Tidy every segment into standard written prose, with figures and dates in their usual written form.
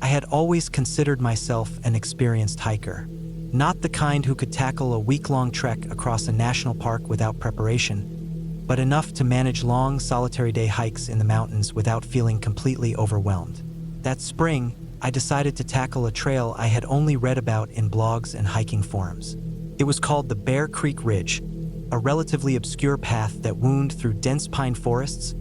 had always considered myself an experienced hiker. Not the kind who could tackle a week-long trek across a national park without preparation, but enough to manage long, solitary day hikes in the mountains without feeling completely overwhelmed. That spring, I decided to tackle a trail I had only read about in blogs and hiking forums. It was called the Bear Creek Ridge, a relatively obscure path that wound through dense pine forests,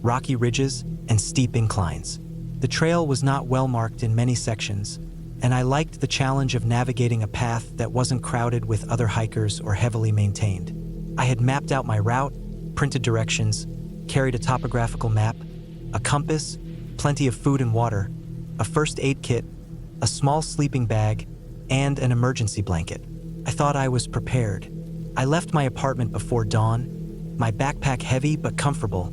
rocky ridges, and steep inclines. The trail was not well marked in many sections, and I liked the challenge of navigating a path that wasn't crowded with other hikers or heavily maintained. I had mapped out my route, printed directions, carried a topographical map, a compass, plenty of food and water, a first aid kit, a small sleeping bag, and an emergency blanket. I thought I was prepared. I left my apartment before dawn, my backpack heavy but comfortable,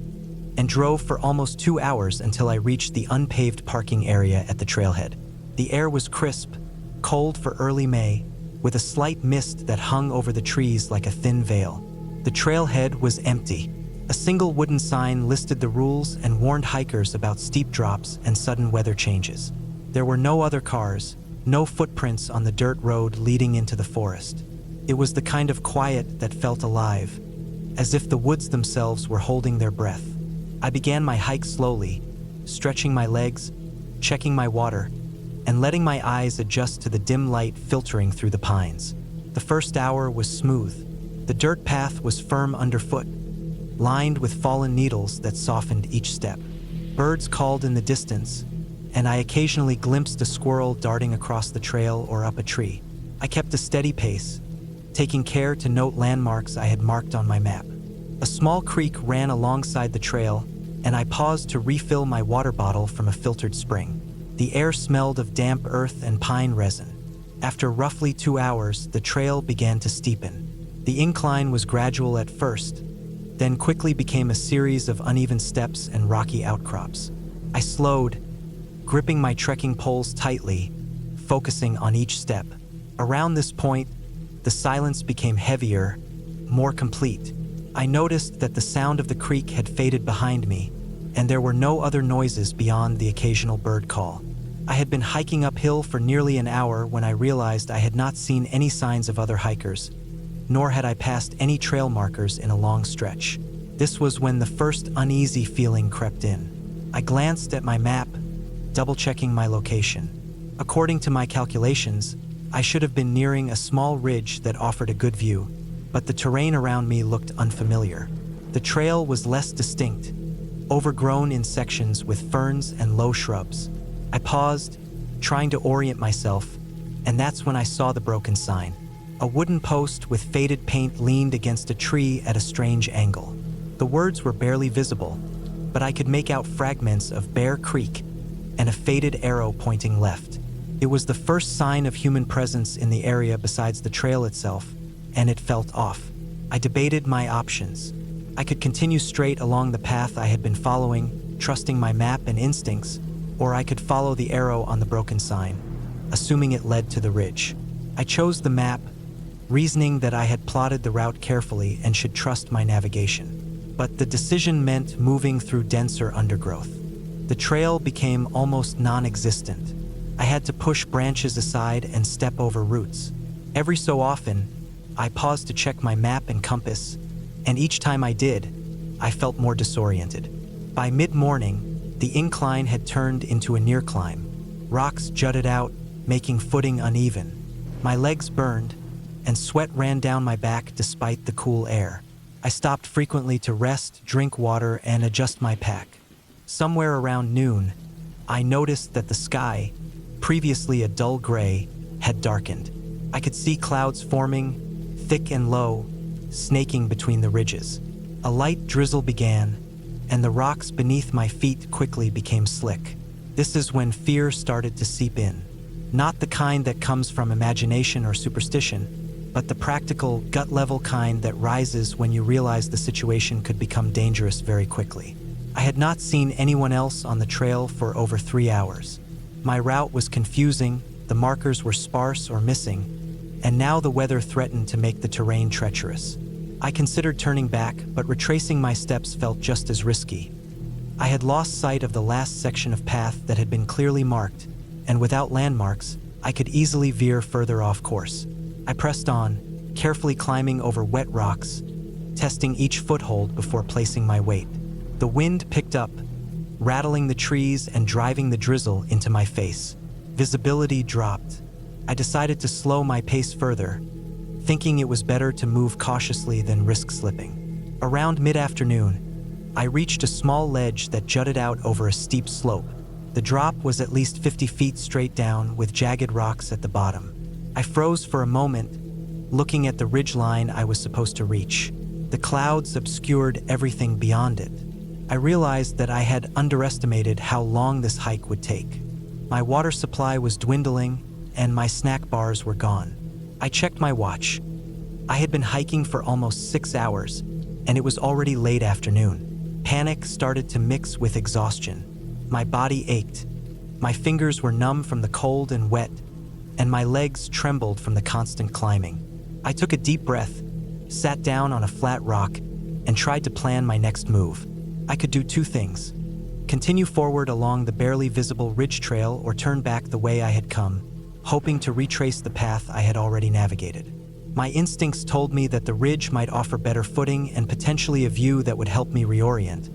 and drove for almost 2 hours until I reached the unpaved parking area at the trailhead. The air was crisp, cold for early May, with a slight mist that hung over the trees like a thin veil. The trailhead was empty. A single wooden sign listed the rules and warned hikers about steep drops and sudden weather changes. There were no other cars, no footprints on the dirt road leading into the forest. It was the kind of quiet that felt alive, as if the woods themselves were holding their breath. I began my hike slowly, stretching my legs, checking my water, and letting my eyes adjust to the dim light filtering through the pines. The first hour was smooth. The dirt path was firm underfoot, lined with fallen needles that softened each step. Birds called in the distance, and I occasionally glimpsed a squirrel darting across the trail or up a tree. I kept a steady pace, taking care to note landmarks I had marked on my map. A small creek ran alongside the trail, and I paused to refill my water bottle from a filtered spring. The air smelled of damp earth and pine resin. After roughly 2 hours, the trail began to steepen. The incline was gradual at first, then quickly became a series of uneven steps and rocky outcrops. I slowed, gripping my trekking poles tightly, focusing on each step. Around this point, the silence became heavier, more complete. I noticed that the sound of the creek had faded behind me, and there were no other noises beyond the occasional bird call. I had been hiking uphill for nearly an hour when I realized I had not seen any signs of other hikers, nor had I passed any trail markers in a long stretch. This was when the first uneasy feeling crept in. I glanced at my map, double-checking my location. According to my calculations, I should have been nearing a small ridge that offered a good view, but the terrain around me looked unfamiliar. The trail was less distinct, overgrown in sections with ferns and low shrubs. I paused, trying to orient myself, and that's when I saw the broken sign. A wooden post with faded paint leaned against a tree at a strange angle. The words were barely visible, but I could make out fragments of Bear Creek and a faded arrow pointing left. It was the first sign of human presence in the area besides the trail itself, and it felt off. I debated my options. I could continue straight along the path I had been following, trusting my map and instincts, or I could follow the arrow on the broken sign, assuming it led to the ridge. I chose the map, reasoning that I had plotted the route carefully and should trust my navigation. But the decision meant moving through denser undergrowth. The trail became almost non-existent. I had to push branches aside and step over roots. Every so often, I paused to check my map and compass, and each time I did, I felt more disoriented. By mid-morning, the incline had turned into a near climb. Rocks jutted out, making footing uneven. My legs burned, and sweat ran down my back despite the cool air. I stopped frequently to rest, drink water, and adjust my pack. Somewhere around noon, I noticed that the sky, previously a dull gray, had darkened. I could see clouds forming, thick and low, snaking between the ridges. A light drizzle began, and the rocks beneath my feet quickly became slick. This is when fear started to seep in. Not the kind that comes from imagination or superstition, but the practical, gut-level kind that rises when you realize the situation could become dangerous very quickly. I had not seen anyone else on the trail for over 3 hours. My route was confusing, the markers were sparse or missing, and now the weather threatened to make the terrain treacherous. I considered turning back, but retracing my steps felt just as risky. I had lost sight of the last section of path that had been clearly marked, and without landmarks, I could easily veer further off course. I pressed on, carefully climbing over wet rocks, testing each foothold before placing my weight. The wind picked up, rattling the trees and driving the drizzle into my face. Visibility dropped. I decided to slow my pace further, thinking it was better to move cautiously than risk slipping. Around mid-afternoon, I reached a small ledge that jutted out over a steep slope. The drop was at least 50 feet straight down, with jagged rocks at the bottom. I froze for a moment, looking at the ridgeline I was supposed to reach. The clouds obscured everything beyond it. I realized that I had underestimated how long this hike would take. My water supply was dwindling, and my snack bars were gone. I checked my watch. I had been hiking for almost 6 hours, and it was already late afternoon. Panic started to mix with exhaustion. My body ached. My fingers were numb from the cold and wet, and my legs trembled from the constant climbing. I took a deep breath, sat down on a flat rock, and tried to plan my next move. I could do two things: continue forward along the barely visible ridge trail or turn back the way I had come, hoping to retrace the path I had already navigated. My instincts told me that the ridge might offer better footing and potentially a view that would help me reorient.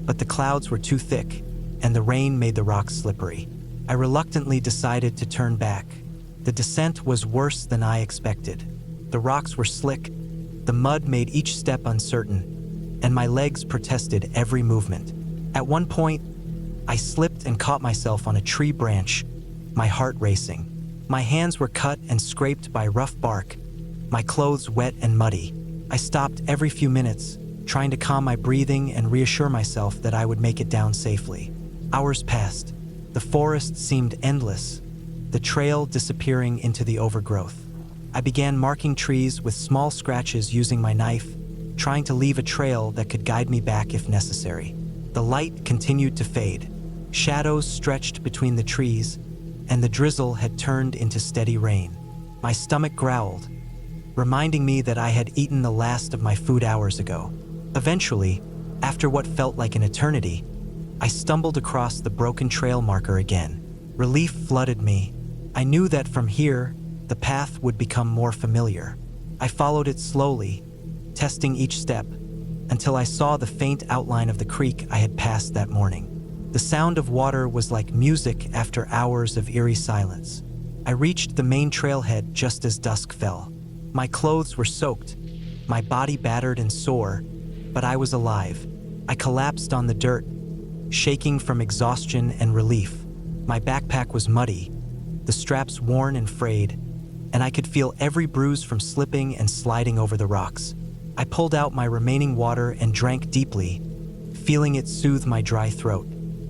But the clouds were too thick, and the rain made the rocks slippery. I reluctantly decided to turn back. The descent was worse than I expected. The rocks were slick, the mud made each step uncertain, and my legs protested every movement. At one point, I slipped and caught myself on a tree branch, my heart racing. My hands were cut and scraped by rough bark, my clothes wet and muddy. I stopped every few minutes, trying to calm my breathing and reassure myself that I would make it down safely. Hours passed. The forest seemed endless, the trail disappearing into the overgrowth. I began marking trees with small scratches using my knife, trying to leave a trail that could guide me back if necessary. The light continued to fade. Shadows stretched between the trees, and the drizzle had turned into steady rain. My stomach growled, reminding me that I had eaten the last of my food hours ago. Eventually, after what felt like an eternity, I stumbled across the broken trail marker again. Relief flooded me. I knew that from here, the path would become more familiar. I followed it slowly, testing each step, until I saw the faint outline of the creek I had passed that morning. The sound of water was like music after hours of eerie silence. I reached the main trailhead just as dusk fell. My clothes were soaked, my body battered and sore, but I was alive. I collapsed on the dirt, shaking from exhaustion and relief. My backpack was muddy, the straps worn and frayed, and I could feel every bruise from slipping and sliding over the rocks. I pulled out my remaining water and drank deeply, feeling it soothe my dry throat.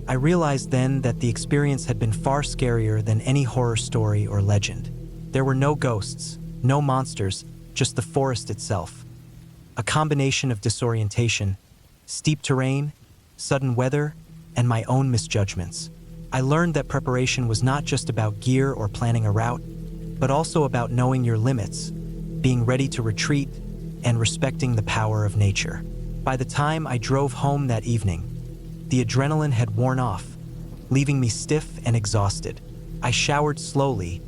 I realized then that the experience had been far scarier than any horror story or legend. There were no ghosts, no monsters, just the forest itself. A combination of disorientation, steep terrain, sudden weather, and my own misjudgments. I learned that preparation was not just about gear or planning a route, but also about knowing your limits, being ready to retreat, and respecting the power of nature. By the time I drove home that evening, the adrenaline had worn off, leaving me stiff and exhausted. I showered slowly,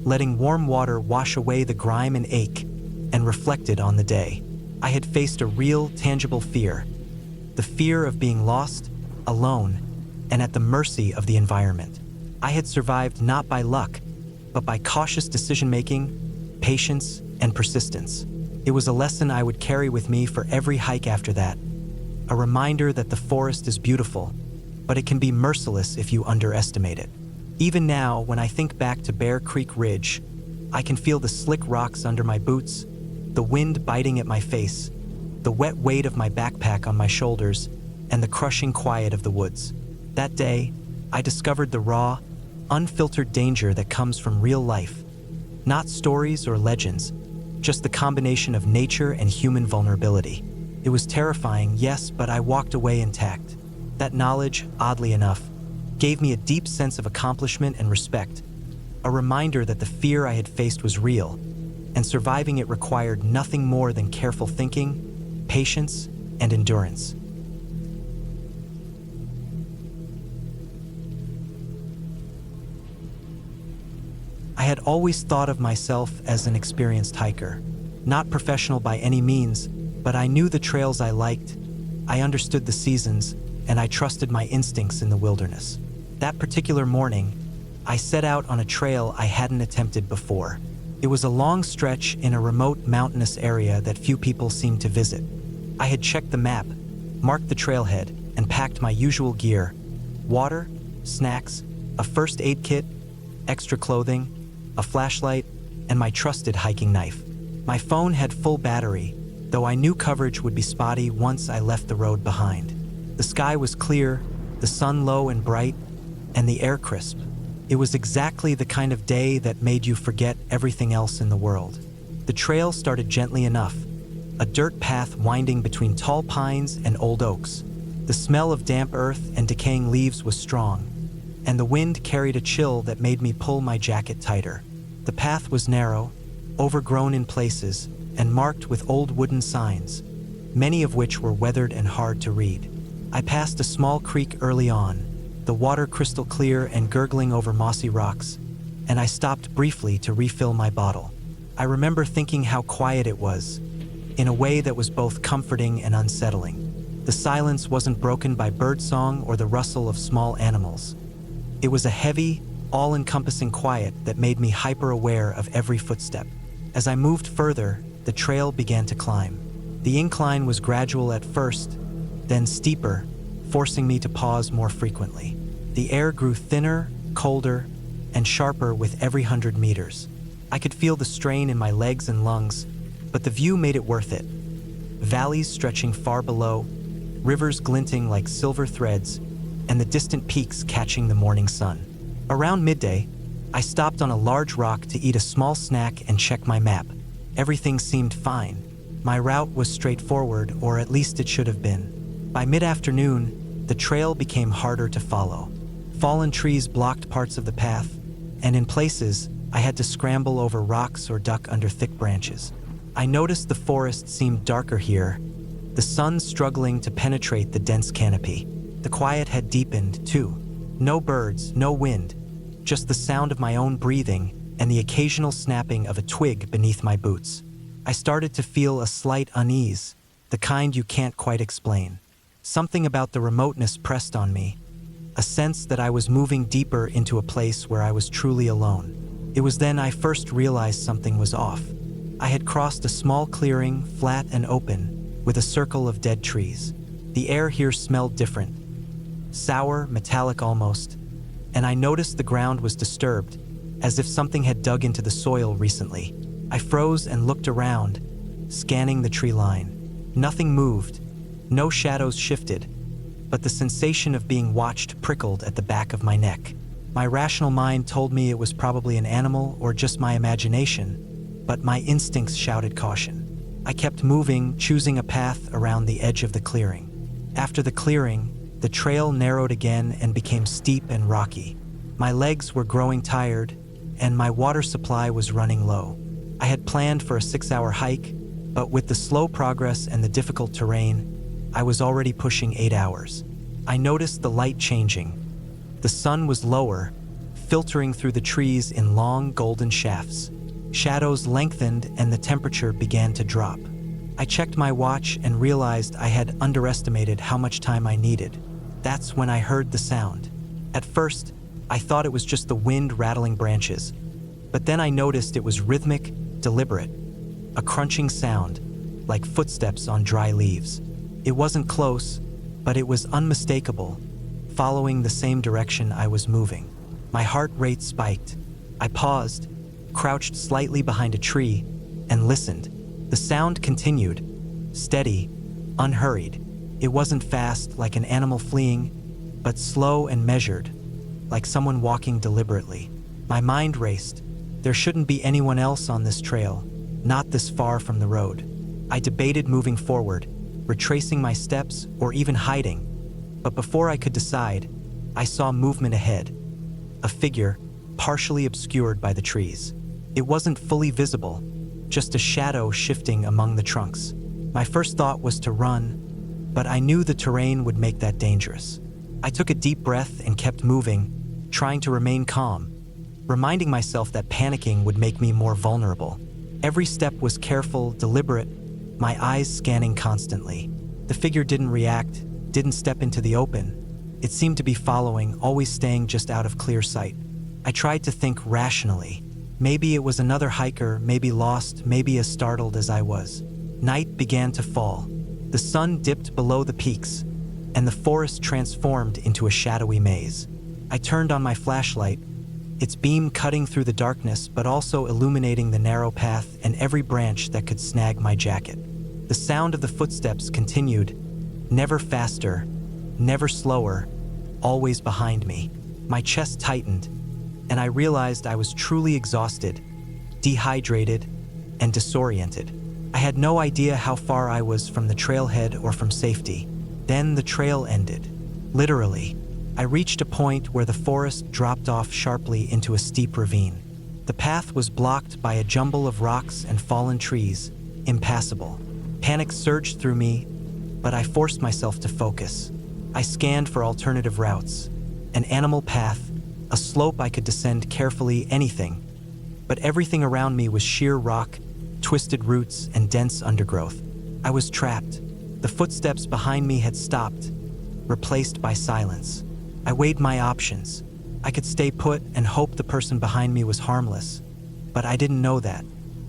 letting warm water wash away the grime and ache, and reflected on the day. I had faced a real, tangible fear. The fear of being lost, alone, and at the mercy of the environment. I had survived not by luck, but by cautious decision-making, patience, and persistence. It was a lesson I would carry with me for every hike after that. A reminder that the forest is beautiful, but it can be merciless if you underestimate it. Even now, when I think back to Bear Creek Ridge, I can feel the slick rocks under my boots, the wind biting at my face, the wet weight of my backpack on my shoulders, and the crushing quiet of the woods. That day, I discovered the raw, unfiltered danger that comes from real life. Not stories or legends, just the combination of nature and human vulnerability. It was terrifying, yes, but I walked away intact. That knowledge, oddly enough, gave me a deep sense of accomplishment and respect, a reminder that the fear I had faced was real, and surviving it required nothing more than careful thinking, patience, and endurance. I had always thought of myself as an experienced hiker. Not professional by any means, but I knew the trails I liked, I understood the seasons, and I trusted my instincts in the wilderness. That particular morning, I set out on a trail I hadn't attempted before. It was a long stretch in a remote mountainous area that few people seemed to visit. I had checked the map, marked the trailhead, and packed my usual gear: water, snacks, a first aid kit, extra clothing, a flashlight, and my trusted hiking knife. My phone had full battery, though I knew coverage would be spotty once I left the road behind. The sky was clear, the sun low and bright, and the air crisp. It was exactly the kind of day that made you forget everything else in the world. The trail started gently enough, a dirt path winding between tall pines and old oaks. The smell of damp earth and decaying leaves was strong, and the wind carried a chill that made me pull my jacket tighter. The path was narrow, overgrown in places, and marked with old wooden signs, many of which were weathered and hard to read. I passed a small creek early on, the water crystal clear and gurgling over mossy rocks, and I stopped briefly to refill my bottle. I remember thinking how quiet it was, in a way that was both comforting and unsettling. The silence wasn't broken by birdsong or the rustle of small animals. It was a heavy, all-encompassing quiet that made me hyper-aware of every footstep. As I moved further, the trail began to climb. The incline was gradual at first, then steeper, forcing me to pause more frequently. The air grew thinner, colder, and sharper with every 100 meters. I could feel the strain in my legs and lungs, but the view made it worth it. Valleys stretching far below, rivers glinting like silver threads, and the distant peaks catching the morning sun. Around midday, I stopped on a large rock to eat a small snack and check my map. Everything seemed fine. My route was straightforward, or at least it should have been. By mid-afternoon, the trail became harder to follow. Fallen trees blocked parts of the path, and in places, I had to scramble over rocks or duck under thick branches. I noticed the forest seemed darker here, the sun struggling to penetrate the dense canopy. The quiet had deepened, too. No birds, no wind, just the sound of my own breathing and the occasional snapping of a twig beneath my boots. I started to feel a slight unease, the kind you can't quite explain. Something about the remoteness pressed on me, a sense that I was moving deeper into a place where I was truly alone. It was then I first realized something was off. I had crossed a small clearing, flat and open, with a circle of dead trees. The air here smelled different, sour, metallic almost, and I noticed the ground was disturbed, as if something had dug into the soil recently. I froze and looked around, scanning the tree line. Nothing moved, no shadows shifted, but the sensation of being watched prickled at the back of my neck. My rational mind told me it was probably an animal or just my imagination, but my instincts shouted caution. I kept moving, choosing a path around the edge of the clearing. After the clearing, the trail narrowed again and became steep and rocky. My legs were growing tired, and my water supply was running low. I had planned for a 6-hour hike, but with the slow progress and the difficult terrain, I was already pushing 8 hours. I noticed the light changing. The sun was lower, filtering through the trees in long golden shafts. Shadows lengthened and the temperature began to drop. I checked my watch and realized I had underestimated how much time I needed. That's when I heard the sound. At first, I thought it was just the wind rattling branches, but then I noticed it was rhythmic, deliberate, a crunching sound, like footsteps on dry leaves. It wasn't close, but it was unmistakable, following the same direction I was moving. My heart rate spiked. I paused, crouched slightly behind a tree, and listened. The sound continued, steady, unhurried. It wasn't fast, like an animal fleeing, but slow and measured, like someone walking deliberately. My mind raced. There shouldn't be anyone else on this trail, not this far from the road. I debated moving forward, retracing my steps, or even hiding. But before I could decide, I saw movement ahead. A figure, partially obscured by the trees. It wasn't fully visible, just a shadow shifting among the trunks. My first thought was to run, but I knew the terrain would make that dangerous. I took a deep breath and kept moving, trying to remain calm, reminding myself that panicking would make me more vulnerable. Every step was careful, deliberate, my eyes scanning constantly. The figure didn't react, didn't step into the open. It seemed to be following, always staying just out of clear sight. I tried to think rationally. Maybe it was another hiker, maybe lost, maybe as startled as I was. Night began to fall. The sun dipped below the peaks, and the forest transformed into a shadowy maze. I turned on my flashlight, its beam cutting through the darkness but also illuminating the narrow path and every branch that could snag my jacket. The sound of the footsteps continued, never faster, never slower, always behind me. My chest tightened, and I realized I was truly exhausted, dehydrated, and disoriented. I had no idea how far I was from the trailhead or from safety. Then the trail ended. Literally, I reached a point where the forest dropped off sharply into a steep ravine. The path was blocked by a jumble of rocks and fallen trees, impassable. Panic surged through me, but I forced myself to focus. I scanned for alternative routes, an animal path, a slope I could descend carefully, anything. But everything around me was sheer rock, twisted roots, and dense undergrowth. I was trapped. The footsteps behind me had stopped, replaced by silence. I weighed my options. I could stay put and hope the person behind me was harmless, but I didn't know that.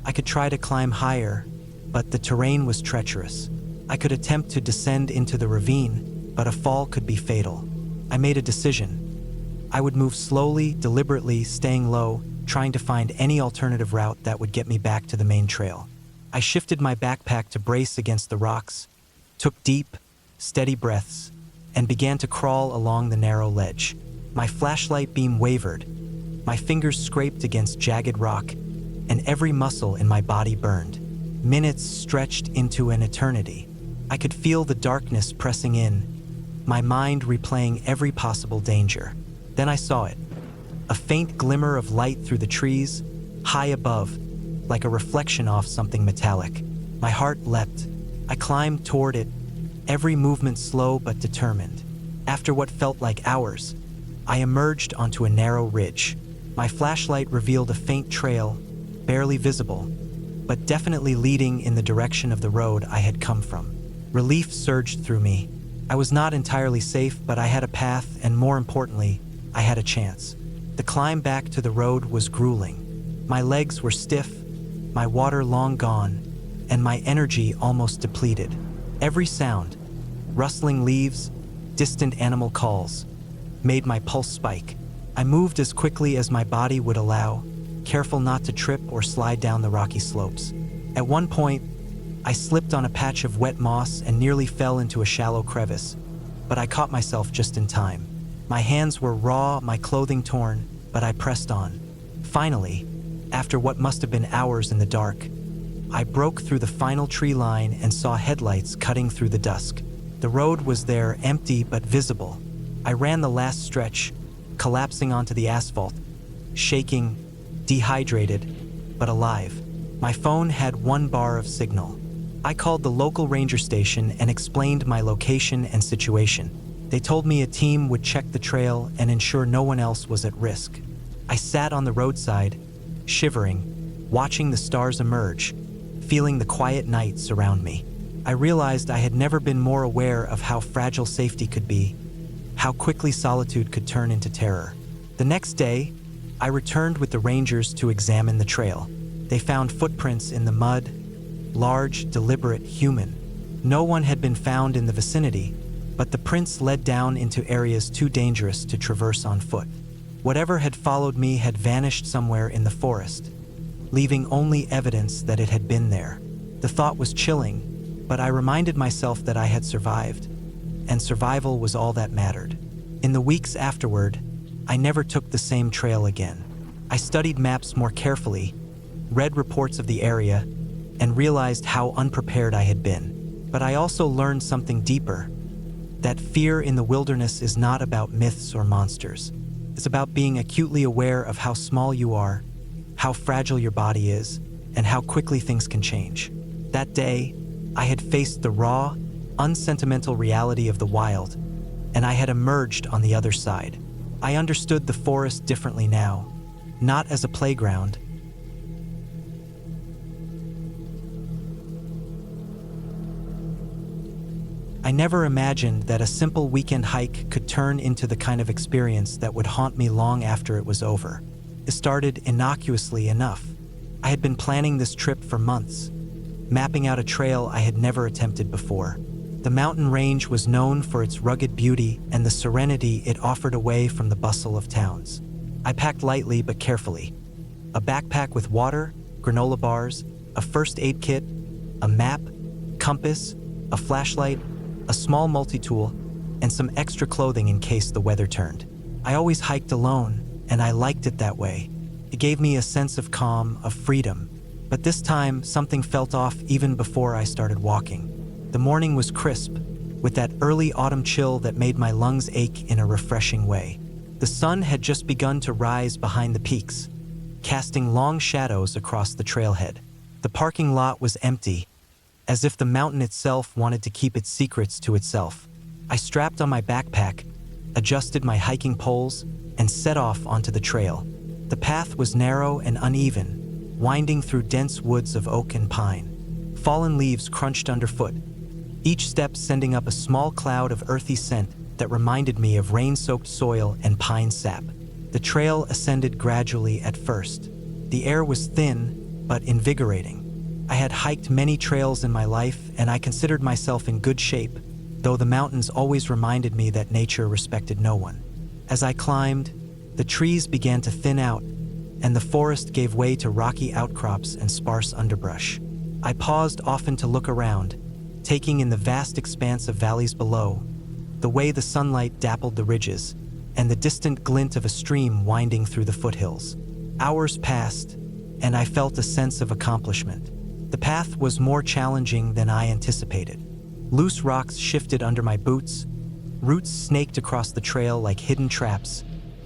I could try to climb higher, but the terrain was treacherous. I could attempt to descend into the ravine, but a fall could be fatal. I made a decision. I would move slowly, deliberately, staying low, trying to find any alternative route that would get me back to the main trail. I shifted my backpack to brace against the rocks, took deep, steady breaths, and began to crawl along the narrow ledge. My flashlight beam wavered, my fingers scraped against jagged rock, and every muscle in my body burned. Minutes stretched into an eternity. I could feel the darkness pressing in, my mind replaying every possible danger. Then I saw it, a faint glimmer of light through the trees, high above, like a reflection off something metallic. My heart leapt. I climbed toward it, every movement slow but determined. After what felt like hours, I emerged onto a narrow ridge. My flashlight revealed a faint trail, barely visible, but definitely leading in the direction of the road I had come from. Relief surged through me. I was not entirely safe, but I had a path, and more importantly, I had a chance. The climb back to the road was grueling. My legs were stiff, my water long gone, and my energy almost depleted. Every sound, rustling leaves, distant animal calls, made my pulse spike. I moved as quickly as my body would allow, careful not to trip or slide down the rocky slopes. At one point, I slipped on a patch of wet moss and nearly fell into a shallow crevice, but I caught myself just in time. My hands were raw, my clothing torn, but I pressed on. Finally, after what must have been hours in the dark, I broke through the final tree line and saw headlights cutting through the dusk. The road was there, empty but visible. I ran the last stretch, collapsing onto the asphalt, shaking, dehydrated, but alive. My phone had 1 bar of signal. I called the local ranger station and explained my location and situation. They told me a team would check the trail and ensure no one else was at risk. I sat on the roadside, shivering, watching the stars emerge, feeling the quiet night surround me. I realized I had never been more aware of how fragile safety could be, how quickly solitude could turn into terror. The next day, I returned with the rangers to examine the trail. They found footprints in the mud, large, deliberate, human. No one had been found in the vicinity, but the prints led down into areas too dangerous to traverse on foot. Whatever had followed me had vanished somewhere in the forest, leaving only evidence that it had been there. The thought was chilling, but I reminded myself that I had survived, and survival was all that mattered. In the weeks afterward, I never took the same trail again. I studied maps more carefully, read reports of the area, and realized how unprepared I had been. But I also learned something deeper, that fear in the wilderness is not about myths or monsters. It's about being acutely aware of how small you are, how fragile your body is, and how quickly things can change. That day, I had faced the raw, unsentimental reality of the wild, and I had emerged on the other side. I understood the forest differently now, not as a playground. I never imagined that a simple weekend hike could turn into the kind of experience that would haunt me long after it was over. It started innocuously enough. I had been planning this trip for months, mapping out a trail I had never attempted before. The mountain range was known for its rugged beauty and the serenity it offered away from the bustle of towns. I packed lightly but carefully. A backpack with water, granola bars, a first aid kit, a map, compass, a flashlight, a small multi-tool, and some extra clothing in case the weather turned. I always hiked alone, and I liked it that way. It gave me a sense of calm, of freedom. But this time, something felt off even before I started walking. The morning was crisp, with that early autumn chill that made my lungs ache in a refreshing way. The sun had just begun to rise behind the peaks, casting long shadows across the trailhead. The parking lot was empty, as if the mountain itself wanted to keep its secrets to itself. I strapped on my backpack, adjusted my hiking poles, and set off onto the trail. The path was narrow and uneven, winding through dense woods of oak and pine. Fallen leaves crunched underfoot, each step sending up a small cloud of earthy scent that reminded me of rain-soaked soil and pine sap. The trail ascended gradually at first. The air was thin, but invigorating. I had hiked many trails in my life, and I considered myself in good shape, though the mountains always reminded me that nature respected no one. As I climbed, the trees began to thin out, and the forest gave way to rocky outcrops and sparse underbrush. I paused often to look around, taking in the vast expanse of valleys below, the way the sunlight dappled the ridges, and the distant glint of a stream winding through the foothills. Hours passed, and I felt a sense of accomplishment. The path was more challenging than I anticipated. Loose rocks shifted under my boots, roots snaked across the trail like hidden traps,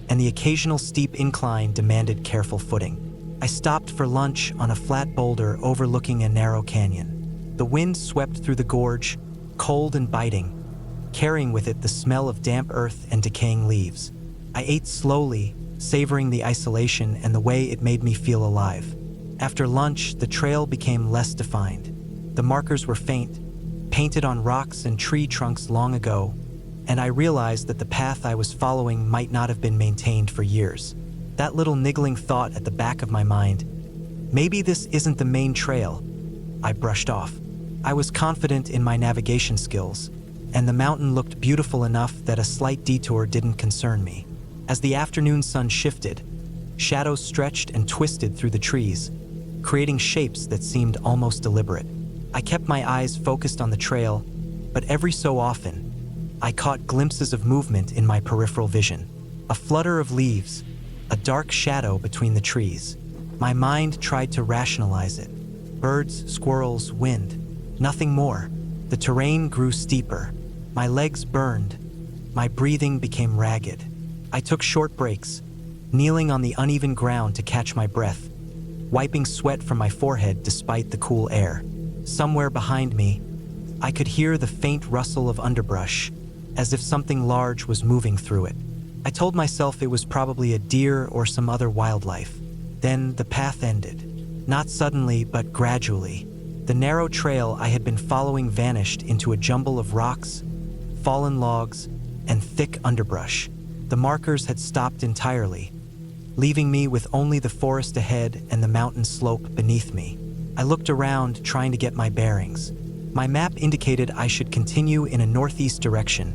and the occasional steep incline demanded careful footing. I stopped for lunch on a flat boulder overlooking a narrow canyon. The wind swept through the gorge, cold and biting, carrying with it the smell of damp earth and decaying leaves. I ate slowly, savoring the isolation and the way it made me feel alive. After lunch, the trail became less defined. The markers were faint, painted on rocks and tree trunks long ago, and I realized that the path I was following might not have been maintained for years. That little niggling thought at the back of my mind, maybe this isn't the main trail, I brushed off. I was confident in my navigation skills, and the mountain looked beautiful enough that a slight detour didn't concern me. As the afternoon sun shifted, shadows stretched and twisted through the trees, creating shapes that seemed almost deliberate. I kept my eyes focused on the trail, but every so often, I caught glimpses of movement in my peripheral vision. A flutter of leaves, a dark shadow between the trees. My mind tried to rationalize it. Birds, squirrels, wind, nothing more. The terrain grew steeper. My legs burned. My breathing became ragged. I took short breaks, kneeling on the uneven ground to catch my breath, wiping sweat from my forehead despite the cool air. Somewhere behind me, I could hear the faint rustle of underbrush, as if something large was moving through it. I told myself it was probably a deer or some other wildlife. Then the path ended. Not suddenly, but gradually. The narrow trail I had been following vanished into a jumble of rocks, fallen logs, and thick underbrush. The markers had stopped entirely, leaving me with only the forest ahead and the mountain slope beneath me. I looked around, trying to get my bearings. My map indicated I should continue in a northeast direction,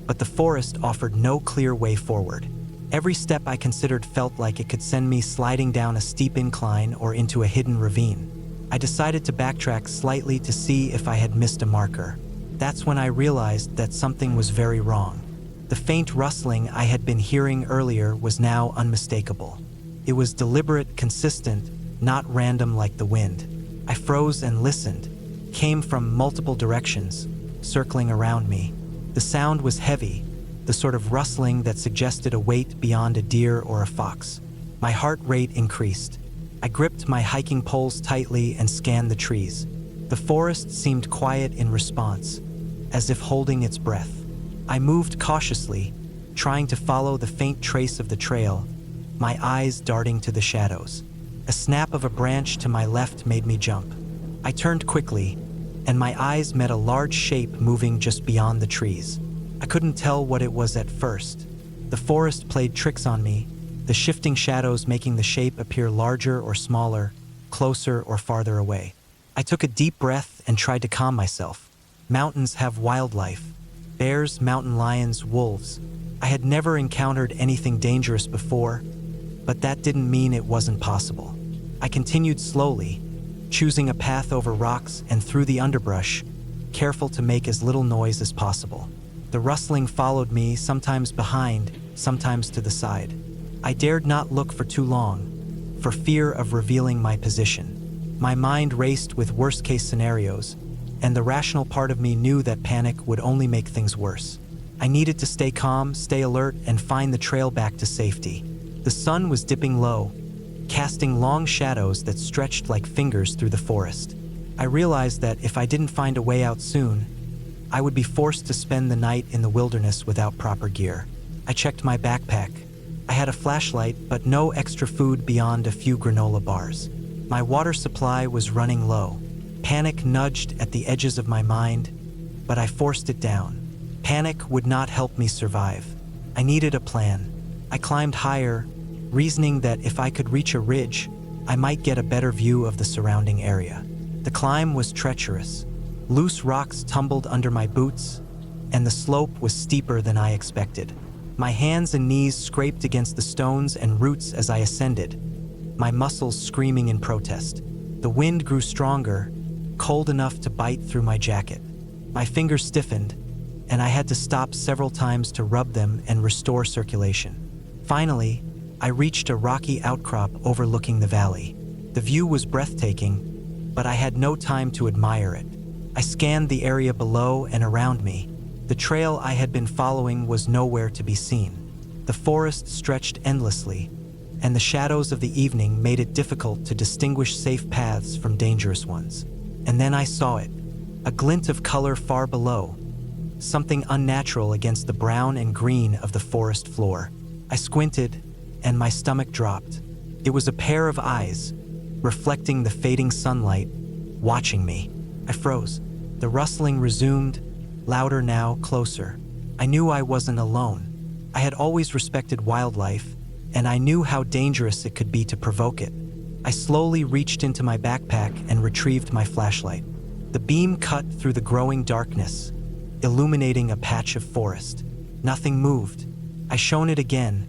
but the forest offered no clear way forward. Every step I considered felt like it could send me sliding down a steep incline or into a hidden ravine. I decided to backtrack slightly to see if I had missed a marker. That's when I realized that something was very wrong. The faint rustling I had been hearing earlier was now unmistakable. It was deliberate, consistent, not random like the wind. I froze and listened. It came from multiple directions, circling around me. The sound was heavy, the sort of rustling that suggested a weight beyond a deer or a fox. My heart rate increased. I gripped my hiking poles tightly and scanned the trees. The forest seemed quiet in response, as if holding its breath. I moved cautiously, trying to follow the faint trace of the trail, my eyes darting to the shadows. A snap of a branch to my left made me jump. I turned quickly, and my eyes met a large shape moving just beyond the trees. I couldn't tell what it was at first. The forest played tricks on me, the shifting shadows making the shape appear larger or smaller, closer or farther away. I took a deep breath and tried to calm myself. Mountains have wildlife: bears, mountain lions, wolves. I had never encountered anything dangerous before, but that didn't mean it wasn't possible. I continued slowly, choosing a path over rocks and through the underbrush, careful to make as little noise as possible. The rustling followed me, sometimes behind, sometimes to the side. I dared not look for too long, for fear of revealing my position. My mind raced with worst-case scenarios, and the rational part of me knew that panic would only make things worse. I needed to stay calm, stay alert, and find the trail back to safety. The sun was dipping low, casting long shadows that stretched like fingers through the forest. I realized that if I didn't find a way out soon, I would be forced to spend the night in the wilderness without proper gear. I checked my backpack. I had a flashlight, but no extra food beyond a few granola bars. My water supply was running low. Panic nudged at the edges of my mind, but I forced it down. Panic would not help me survive. I needed a plan. I climbed higher, reasoning that if I could reach a ridge, I might get a better view of the surrounding area. The climb was treacherous. Loose rocks tumbled under my boots, and the slope was steeper than I expected. My hands and knees scraped against the stones and roots as I ascended, my muscles screaming in protest. The wind grew stronger, cold enough to bite through my jacket. My fingers stiffened, and I had to stop several times to rub them and restore circulation. Finally, I reached a rocky outcrop overlooking the valley. The view was breathtaking, but I had no time to admire it. I scanned the area below and around me. The trail I had been following was nowhere to be seen. The forest stretched endlessly, and the shadows of the evening made it difficult to distinguish safe paths from dangerous ones. And then I saw it, a glint of color far below, something unnatural against the brown and green of the forest floor. I squinted, and my stomach dropped. It was a pair of eyes, reflecting the fading sunlight, watching me. I froze. The rustling resumed, louder now, closer. I knew I wasn't alone. I had always respected wildlife, and I knew how dangerous it could be to provoke it. I slowly reached into my backpack and retrieved my flashlight. The beam cut through the growing darkness, illuminating a patch of forest. Nothing moved. I shone it again,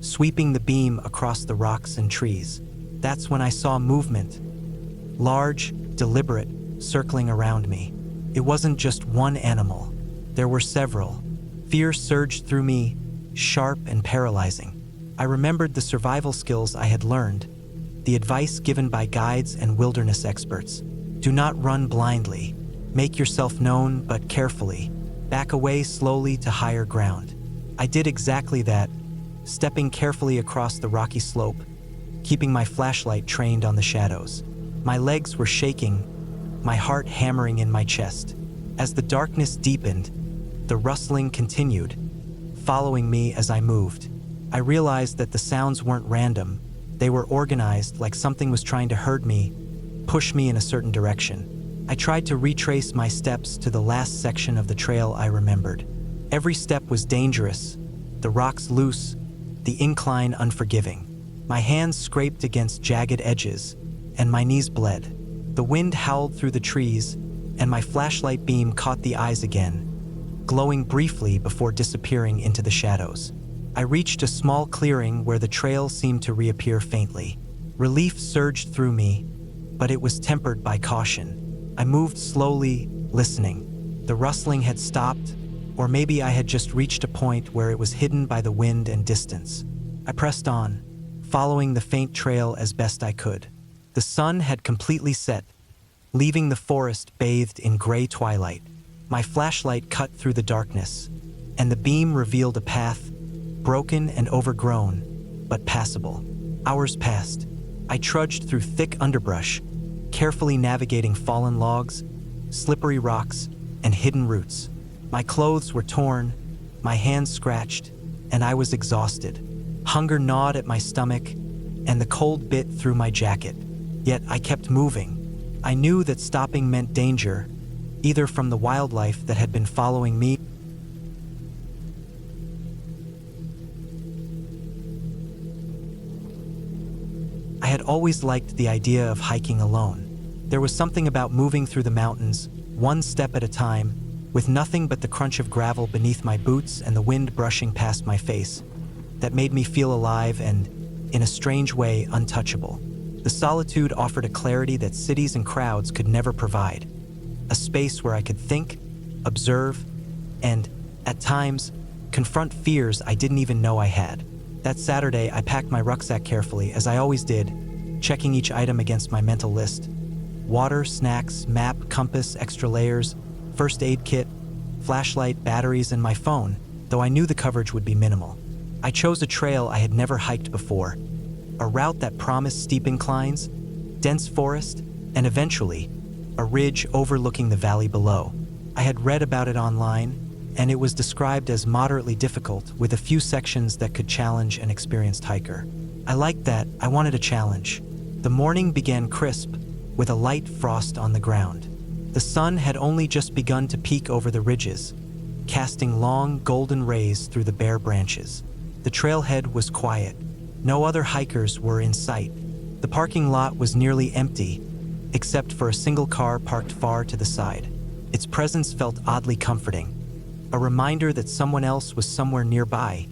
sweeping the beam across the rocks and trees. That's when I saw movement. Large, deliberate, circling around me. It wasn't just one animal. There were several. Fear surged through me, sharp and paralyzing. I remembered the survival skills I had learned, the advice given by guides and wilderness experts. Do not run blindly. Make yourself known, but carefully. Back away slowly to higher ground. I did exactly that, stepping carefully across the rocky slope, keeping my flashlight trained on the shadows. My legs were shaking, my heart hammering in my chest. As the darkness deepened, the rustling continued, following me as I moved. I realized that the sounds weren't random. They were organized, like something was trying to herd me, push me in a certain direction. I tried to retrace my steps to the last section of the trail I remembered. Every step was dangerous, the rocks loose, the incline unforgiving. My hands scraped against jagged edges, and my knees bled. The wind howled through the trees, and my flashlight beam caught the eyes again, glowing briefly before disappearing into the shadows. I reached a small clearing where the trail seemed to reappear faintly. Relief surged through me, but it was tempered by caution. I moved slowly, listening. The rustling had stopped, or maybe I had just reached a point where it was hidden by the wind and distance. I pressed on, following the faint trail as best I could. The sun had completely set, leaving the forest bathed in gray twilight. My flashlight cut through the darkness, and the beam revealed a path, broken and overgrown, but passable. Hours passed. I trudged through thick underbrush, carefully navigating fallen logs, slippery rocks, and hidden roots. My clothes were torn, my hands scratched, and I was exhausted. Hunger gnawed at my stomach, and the cold bit through my jacket. Yet I kept moving. I knew that stopping meant danger, either from the wildlife that had been following me. I had always liked the idea of hiking alone. There was something about moving through the mountains, one step at a time, with nothing but the crunch of gravel beneath my boots and the wind brushing past my face, that made me feel alive and, in a strange way, untouchable. The solitude offered a clarity that cities and crowds could never provide. A space where I could think, observe, and, at times, confront fears I didn't even know I had. That Saturday, I packed my rucksack carefully, as I always did, checking each item against my mental list. Water, snacks, map, compass, extra layers, first aid kit, flashlight, batteries, and my phone, though I knew the coverage would be minimal. I chose a trail I had never hiked before, a route that promised steep inclines, dense forest, and eventually, a ridge overlooking the valley below. I had read about it online, and it was described as moderately difficult, with a few sections that could challenge an experienced hiker. I liked that. I wanted a challenge. The morning began crisp, with a light frost on the ground. The sun had only just begun to peek over the ridges, casting long, golden rays through the bare branches. The trailhead was quiet. No other hikers were in sight. The parking lot was nearly empty, except for a single car parked far to the side. Its presence felt oddly comforting, a reminder that someone else was somewhere nearby,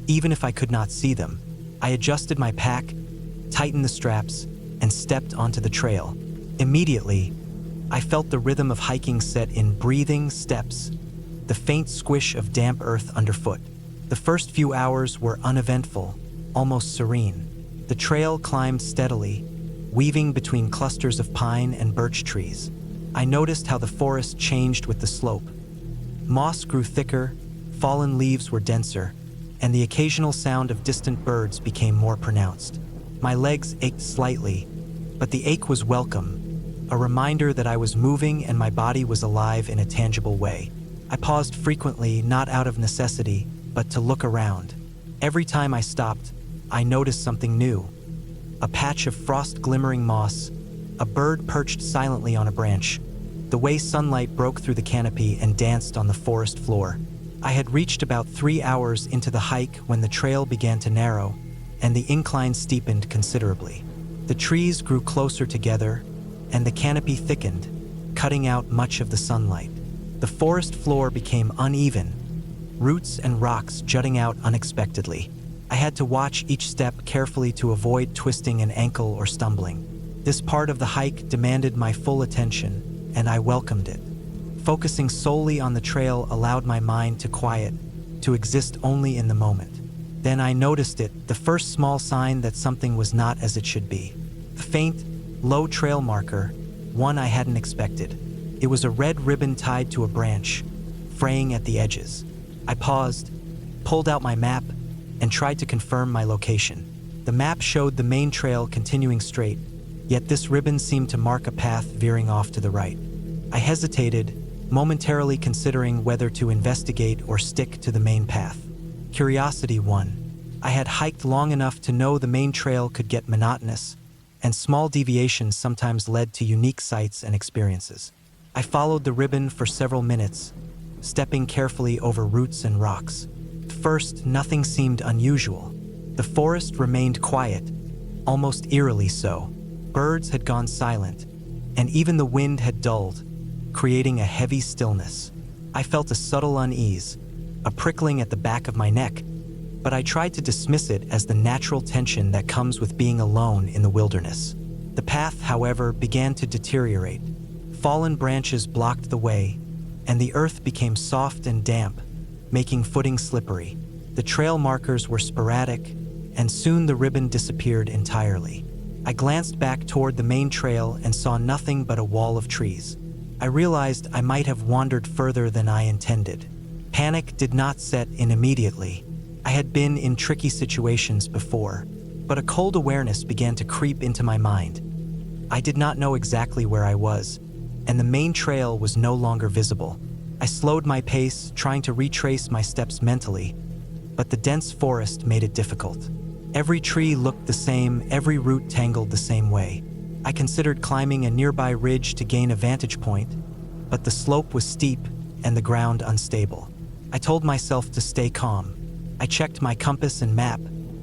even if I could not see them. I adjusted my pack, tightened the straps, and stepped onto the trail. Immediately, I felt the rhythm of hiking set in breathing steps, the faint squish of damp earth underfoot. The first few hours were uneventful, almost serene. The trail climbed steadily, weaving between clusters of pine and birch trees. I noticed how the forest changed with the slope. Moss grew thicker, fallen leaves were denser, and the occasional sound of distant birds became more pronounced. My legs ached slightly, but the ache was welcome, a reminder that I was moving and my body was alive in a tangible way. I paused frequently, not out of necessity, but to look around. Every time I stopped, I noticed something new. A patch of frost-glimmering moss, a bird perched silently on a branch, the way sunlight broke through the canopy and danced on the forest floor. I had reached about 3 hours into the hike when the trail began to narrow, and the incline steepened considerably. The trees grew closer together, and the canopy thickened, cutting out much of the sunlight. The forest floor became uneven, roots and rocks jutting out unexpectedly. I had to watch each step carefully to avoid twisting an ankle or stumbling. This part of the hike demanded my full attention, and I welcomed it. Focusing solely on the trail allowed my mind to quiet, to exist only in the moment. Then I noticed it, the first small sign that something was not as it should be. The faint, low trail marker, one I hadn't expected. It was a red ribbon tied to a branch, fraying at the edges. I paused, pulled out my map, and tried to confirm my location. The map showed the main trail continuing straight, yet this ribbon seemed to mark a path veering off to the right. I hesitated, momentarily considering whether to investigate or stick to the main path. Curiosity won. I had hiked long enough to know the main trail could get monotonous, and small deviations sometimes led to unique sights and experiences. I followed the ribbon for several minutes, stepping carefully over roots and rocks. At first, nothing seemed unusual. The forest remained quiet, almost eerily so. Birds had gone silent, and even the wind had dulled, creating a heavy stillness. I felt a subtle unease, a prickling at the back of my neck, but I tried to dismiss it as the natural tension that comes with being alone in the wilderness. The path, however, began to deteriorate. Fallen branches blocked the way, and the earth became soft and damp, making footing slippery. The trail markers were sporadic, and soon the ribbon disappeared entirely. I glanced back toward the main trail and saw nothing but a wall of trees. I realized I might have wandered further than I intended. Panic did not set in immediately. I had been in tricky situations before, but a cold awareness began to creep into my mind. I did not know exactly where I was, and the main trail was no longer visible. I slowed my pace, trying to retrace my steps mentally, but the dense forest made it difficult. Every tree looked the same, every root tangled the same way. I considered climbing a nearby ridge to gain a vantage point, but the slope was steep and the ground unstable. I told myself to stay calm. I checked my compass and map,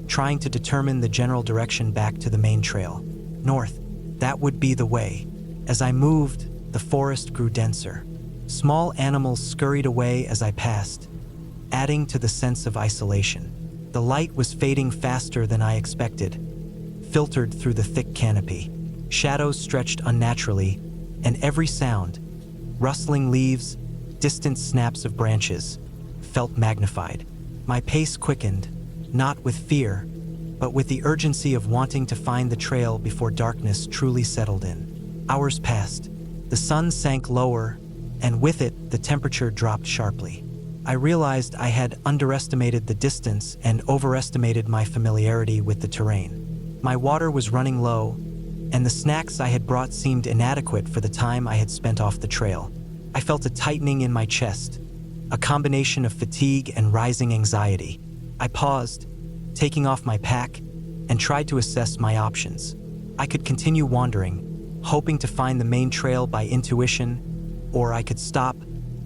trying to determine the general direction back to the main trail. North, that would be the way. As I moved, the forest grew denser. Small animals scurried away as I passed, adding to the sense of isolation. The light was fading faster than I expected, filtered through the thick canopy. Shadows stretched unnaturally, and every sound, rustling leaves, distant snaps of branches, felt magnified. My pace quickened, not with fear, but with the urgency of wanting to find the trail before darkness truly settled in. Hours passed. The sun sank lower, and with it, the temperature dropped sharply. I realized I had underestimated the distance and overestimated my familiarity with the terrain. My water was running low, and the snacks I had brought seemed inadequate for the time I had spent off the trail. I felt a tightening in my chest, a combination of fatigue and rising anxiety. I paused, taking off my pack, and tried to assess my options. I could continue wandering, hoping to find the main trail by intuition, or I could stop,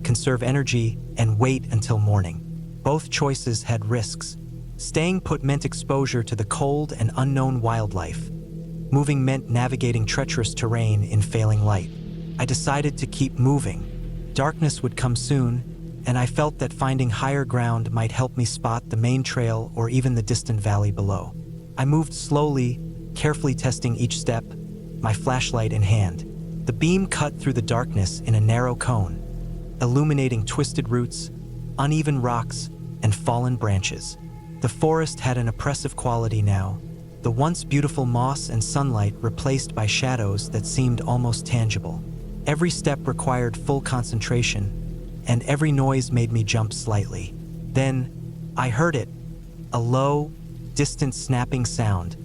conserve energy, and wait until morning. Both choices had risks. Staying put meant exposure to the cold and unknown wildlife. Moving meant navigating treacherous terrain in failing light. I decided to keep moving. Darkness would come soon, and I felt that finding higher ground might help me spot the main trail or even the distant valley below. I moved slowly, carefully testing each step, my flashlight in hand. The beam cut through the darkness in a narrow cone, illuminating twisted roots, uneven rocks, and fallen branches. The forest had an oppressive quality now, the once beautiful moss and sunlight replaced by shadows that seemed almost tangible. Every step required full concentration, and every noise made me jump slightly. Then, I heard it, a low, distant snapping sound,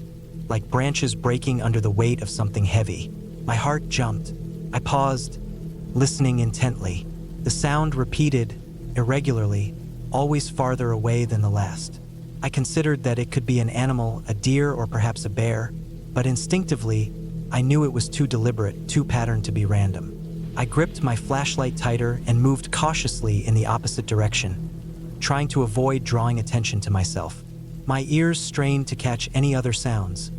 like branches breaking under the weight of something heavy. My heart jumped. I paused, listening intently. The sound repeated, irregularly, always farther away than the last. I considered that it could be an animal, a deer, or perhaps a bear, but instinctively, I knew it was too deliberate, too patterned to be random. I gripped my flashlight tighter and moved cautiously in the opposite direction, trying to avoid drawing attention to myself. My ears strained to catch any other sounds,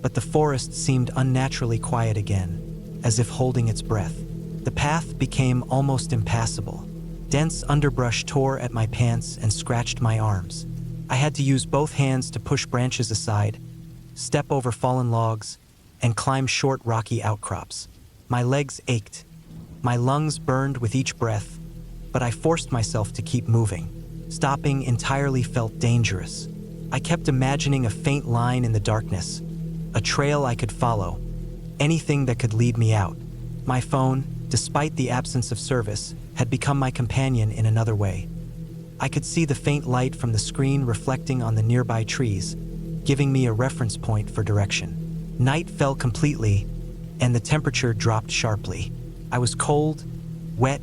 but the forest seemed unnaturally quiet again, as if holding its breath. The path became almost impassable. Dense underbrush tore at my pants and scratched my arms. I had to use both hands to push branches aside, step over fallen logs, and climb short rocky outcrops. My legs ached. My lungs burned with each breath, but I forced myself to keep moving. Stopping entirely felt dangerous. I kept imagining a faint line in the darkness, a trail I could follow, anything that could lead me out. My phone, despite the absence of service, had become my companion in another way. I could see the faint light from the screen reflecting on the nearby trees, giving me a reference point for direction. Night fell completely, and the temperature dropped sharply. I was cold, wet,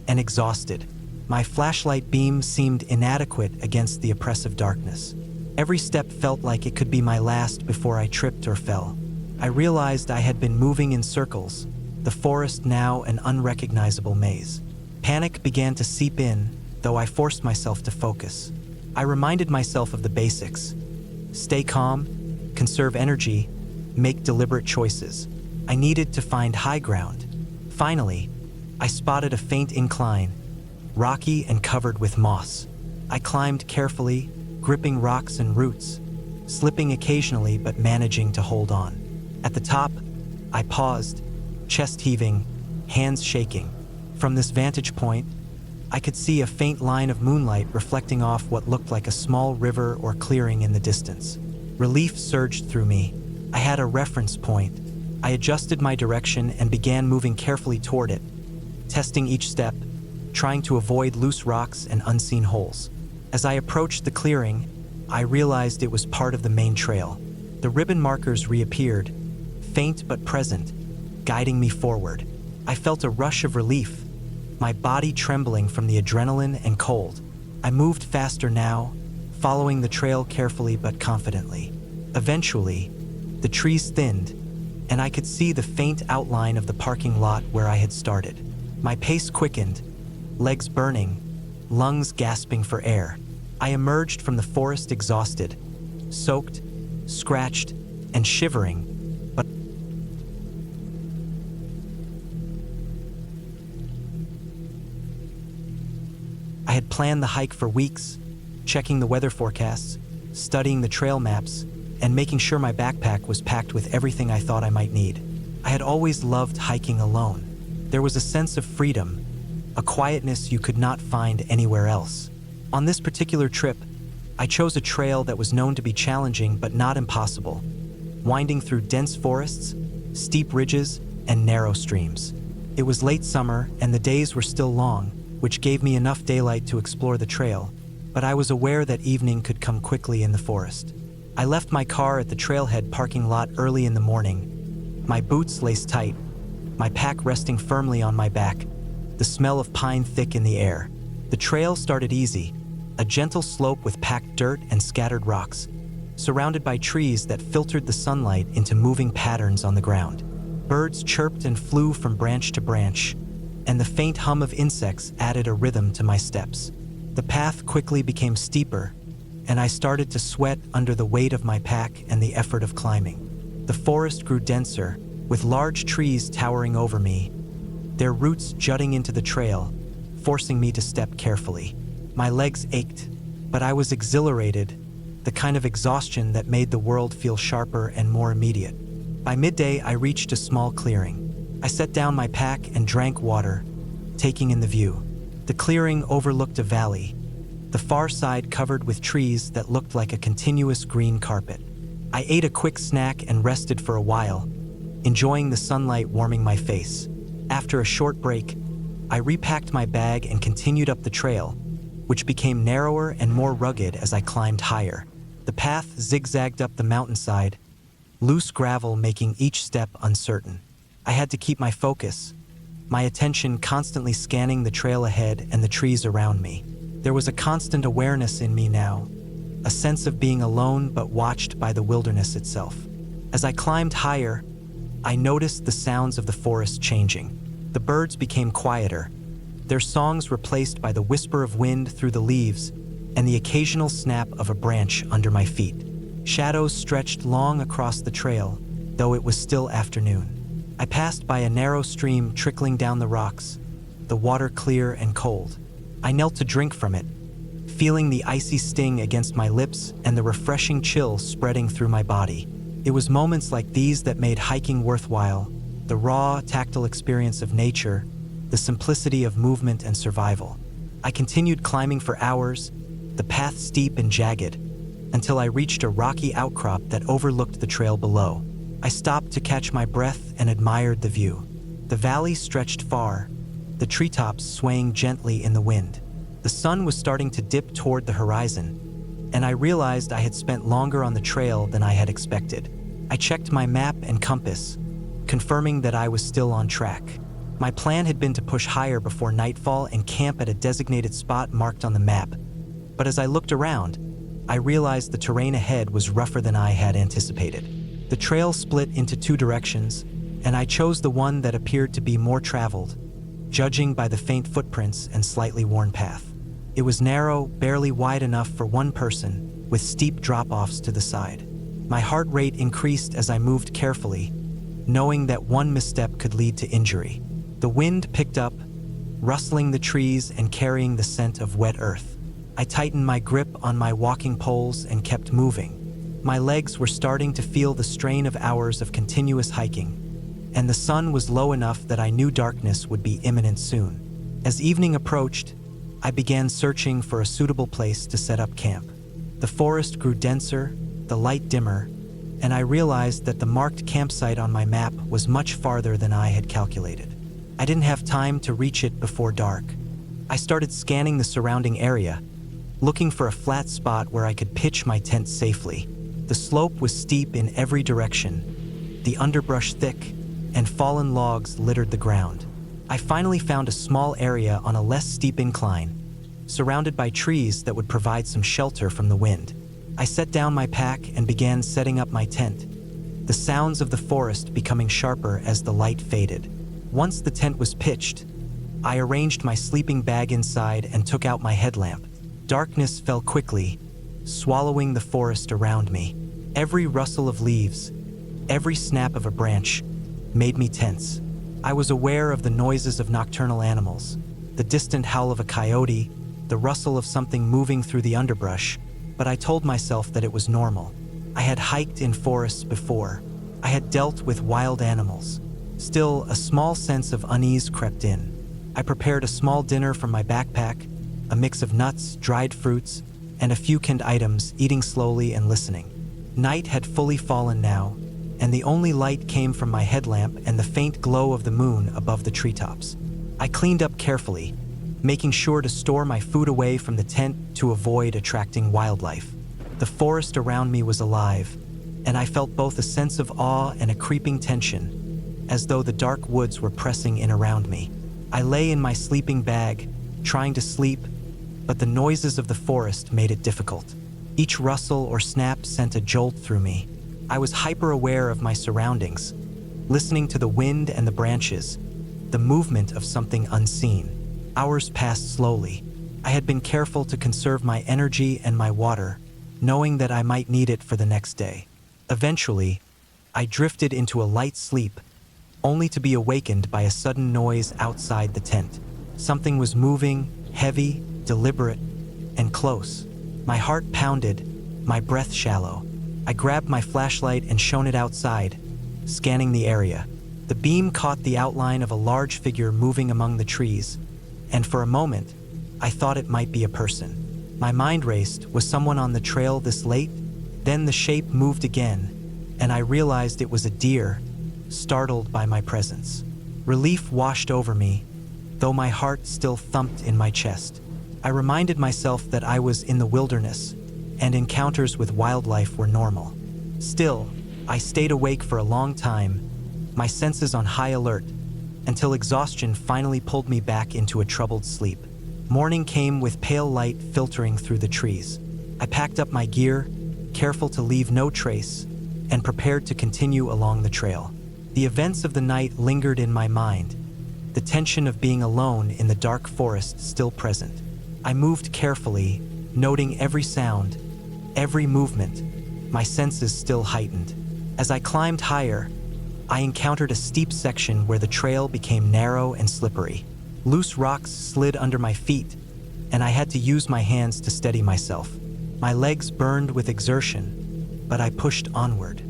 and exhausted. My flashlight beam seemed inadequate against the oppressive darkness. Every step felt like it could be my last before I tripped or fell. I realized I had been moving in circles, the forest now an unrecognizable maze. Panic began to seep in, though I forced myself to focus. I reminded myself of the basics. Stay calm, conserve energy, make deliberate choices. I needed to find high ground. Finally, I spotted a faint incline, rocky and covered with moss. I climbed carefully, gripping rocks and roots, slipping occasionally but managing to hold on. At the top, I paused, chest heaving, hands shaking. From this vantage point, I could see a faint line of moonlight reflecting off what looked like a small river or clearing in the distance. Relief surged through me. I had a reference point. I adjusted my direction and began moving carefully toward it, testing each step, trying to avoid loose rocks and unseen holes. As I approached the clearing, I realized it was part of the main trail. The ribbon markers reappeared, faint but present, guiding me forward. I felt a rush of relief, my body trembling from the adrenaline and cold. I moved faster now, following the trail carefully but confidently. Eventually, the trees thinned, and I could see the faint outline of the parking lot where I had started. My pace quickened, legs burning, lungs gasping for air. I emerged from the forest exhausted, soaked, scratched, and shivering, but I had planned the hike for weeks, checking the weather forecasts, studying the trail maps, and making sure my backpack was packed with everything I thought I might need. I had always loved hiking alone. There was a sense of freedom, a quietness you could not find anywhere else. On this particular trip, I chose a trail that was known to be challenging but not impossible, winding through dense forests, steep ridges, and narrow streams. It was late summer and the days were still long, which gave me enough daylight to explore the trail, but I was aware that evening could come quickly in the forest. I left my car at the trailhead parking lot early in the morning, my boots laced tight, my pack resting firmly on my back, the smell of pine thick in the air. The trail started easy, a gentle slope with packed dirt and scattered rocks, surrounded by trees that filtered the sunlight into moving patterns on the ground. Birds chirped and flew from branch to branch, and the faint hum of insects added a rhythm to my steps. The path quickly became steeper, and I started to sweat under the weight of my pack and the effort of climbing. The forest grew denser, with large trees towering over me, their roots jutting into the trail, forcing me to step carefully. My legs ached, but I was exhilarated, the kind of exhaustion that made the world feel sharper and more immediate. By midday, I reached a small clearing. I set down my pack and drank water, taking in the view. The clearing overlooked a valley, the far side covered with trees that looked like a continuous green carpet. I ate a quick snack and rested for a while, enjoying the sunlight warming my face. After a short break, I repacked my bag and continued up the trail, which became narrower and more rugged as I climbed higher. The path zigzagged up the mountainside, loose gravel making each step uncertain. I had to keep my focus, my attention constantly scanning the trail ahead and the trees around me. There was a constant awareness in me now, a sense of being alone but watched by the wilderness itself. As I climbed higher, I noticed the sounds of the forest changing. The birds became quieter, their songs replaced by the whisper of wind through the leaves and the occasional snap of a branch under my feet. Shadows stretched long across the trail, though it was still afternoon. I passed by a narrow stream trickling down the rocks, the water clear and cold. I knelt to drink from it, feeling the icy sting against my lips and the refreshing chill spreading through my body. It was moments like these that made hiking worthwhile, the raw, tactile experience of nature, the simplicity of movement and survival. I continued climbing for hours, the path steep and jagged, until I reached a rocky outcrop that overlooked the trail below. I stopped to catch my breath and admired the view. The valley stretched far, the treetops swaying gently in the wind. The sun was starting to dip toward the horizon, and I realized I had spent longer on the trail than I had expected. I checked my map and compass, confirming that I was still on track. My plan had been to push higher before nightfall and camp at a designated spot marked on the map. But as I looked around, I realized the terrain ahead was rougher than I had anticipated. The trail split into two directions, and I chose the one that appeared to be more traveled, judging by the faint footprints and slightly worn path. It was narrow, barely wide enough for one person, with steep drop-offs to the side. My heart rate increased as I moved carefully, knowing that one misstep could lead to injury. The wind picked up, rustling the trees and carrying the scent of wet earth. I tightened my grip on my walking poles and kept moving. My legs were starting to feel the strain of hours of continuous hiking, and the sun was low enough that I knew darkness would be imminent soon. As evening approached, I began searching for a suitable place to set up camp. The forest grew denser, the light dimmer, and I realized that the marked campsite on my map was much farther than I had calculated. I didn't have time to reach it before dark. I started scanning the surrounding area, looking for a flat spot where I could pitch my tent safely. The slope was steep in every direction, the underbrush thick, and fallen logs littered the ground. I finally found a small area on a less steep incline, surrounded by trees that would provide some shelter from the wind. I set down my pack and began setting up my tent, the sounds of the forest becoming sharper as the light faded. Once the tent was pitched, I arranged my sleeping bag inside and took out my headlamp. Darkness fell quickly, swallowing the forest around me. Every rustle of leaves, every snap of a branch, made me tense. I was aware of the noises of nocturnal animals, the distant howl of a coyote, the rustle of something moving through the underbrush, but I told myself that it was normal. I had hiked in forests before. I had dealt with wild animals. Still, a small sense of unease crept in. I prepared a small dinner from my backpack, a mix of nuts, dried fruits, and a few canned items, eating slowly and listening. Night had fully fallen now, and the only light came from my headlamp and the faint glow of the moon above the treetops. I cleaned up carefully, making sure to store my food away from the tent to avoid attracting wildlife. The forest around me was alive, and I felt both a sense of awe and a creeping tension, as though the dark woods were pressing in around me. I lay in my sleeping bag, trying to sleep, but the noises of the forest made it difficult. Each rustle or snap sent a jolt through me. I was hyper-aware of my surroundings, listening to the wind and the branches, the movement of something unseen. Hours passed slowly. I had been careful to conserve my energy and my water, knowing that I might need it for the next day. Eventually, I drifted into a light sleep, only to be awakened by a sudden noise outside the tent. Something was moving, heavy, deliberate, and close. My heart pounded, my breath shallow. I grabbed my flashlight and shone it outside, scanning the area. The beam caught the outline of a large figure moving among the trees, and for a moment, I thought it might be a person. My mind raced. Was someone on the trail this late? Then the shape moved again, and I realized it was a deer, startled by my presence. Relief washed over me, though my heart still thumped in my chest. I reminded myself that I was in the wilderness, and encounters with wildlife were normal. Still, I stayed awake for a long time, my senses on high alert, until exhaustion finally pulled me back into a troubled sleep. Morning came with pale light filtering through the trees. I packed up my gear, careful to leave no trace, and prepared to continue along the trail. The events of the night lingered in my mind, the tension of being alone in the dark forest still present. I moved carefully, noting every sound, every movement, my senses still heightened. As I climbed higher, I encountered a steep section where the trail became narrow and slippery. Loose rocks slid under my feet, and I had to use my hands to steady myself. My legs burned with exertion, but I pushed onward.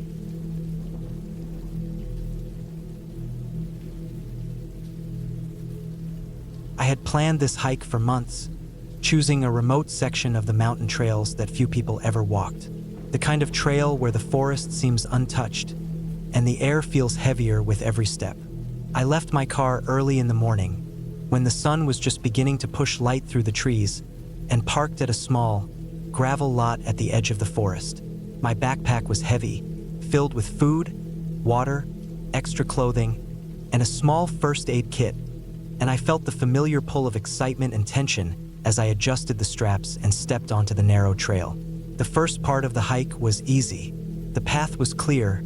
I had planned this hike for months, choosing a remote section of the mountain trails that few people ever walked. The kind of trail where the forest seems untouched, and the air feels heavier with every step. I left my car early in the morning, when the sun was just beginning to push light through the trees, and parked at a small, gravel lot at the edge of the forest. My backpack was heavy, filled with food, water, extra clothing, and a small first aid kit, and I felt the familiar pull of excitement and tension as I adjusted the straps and stepped onto the narrow trail. The first part of the hike was easy. The path was clear,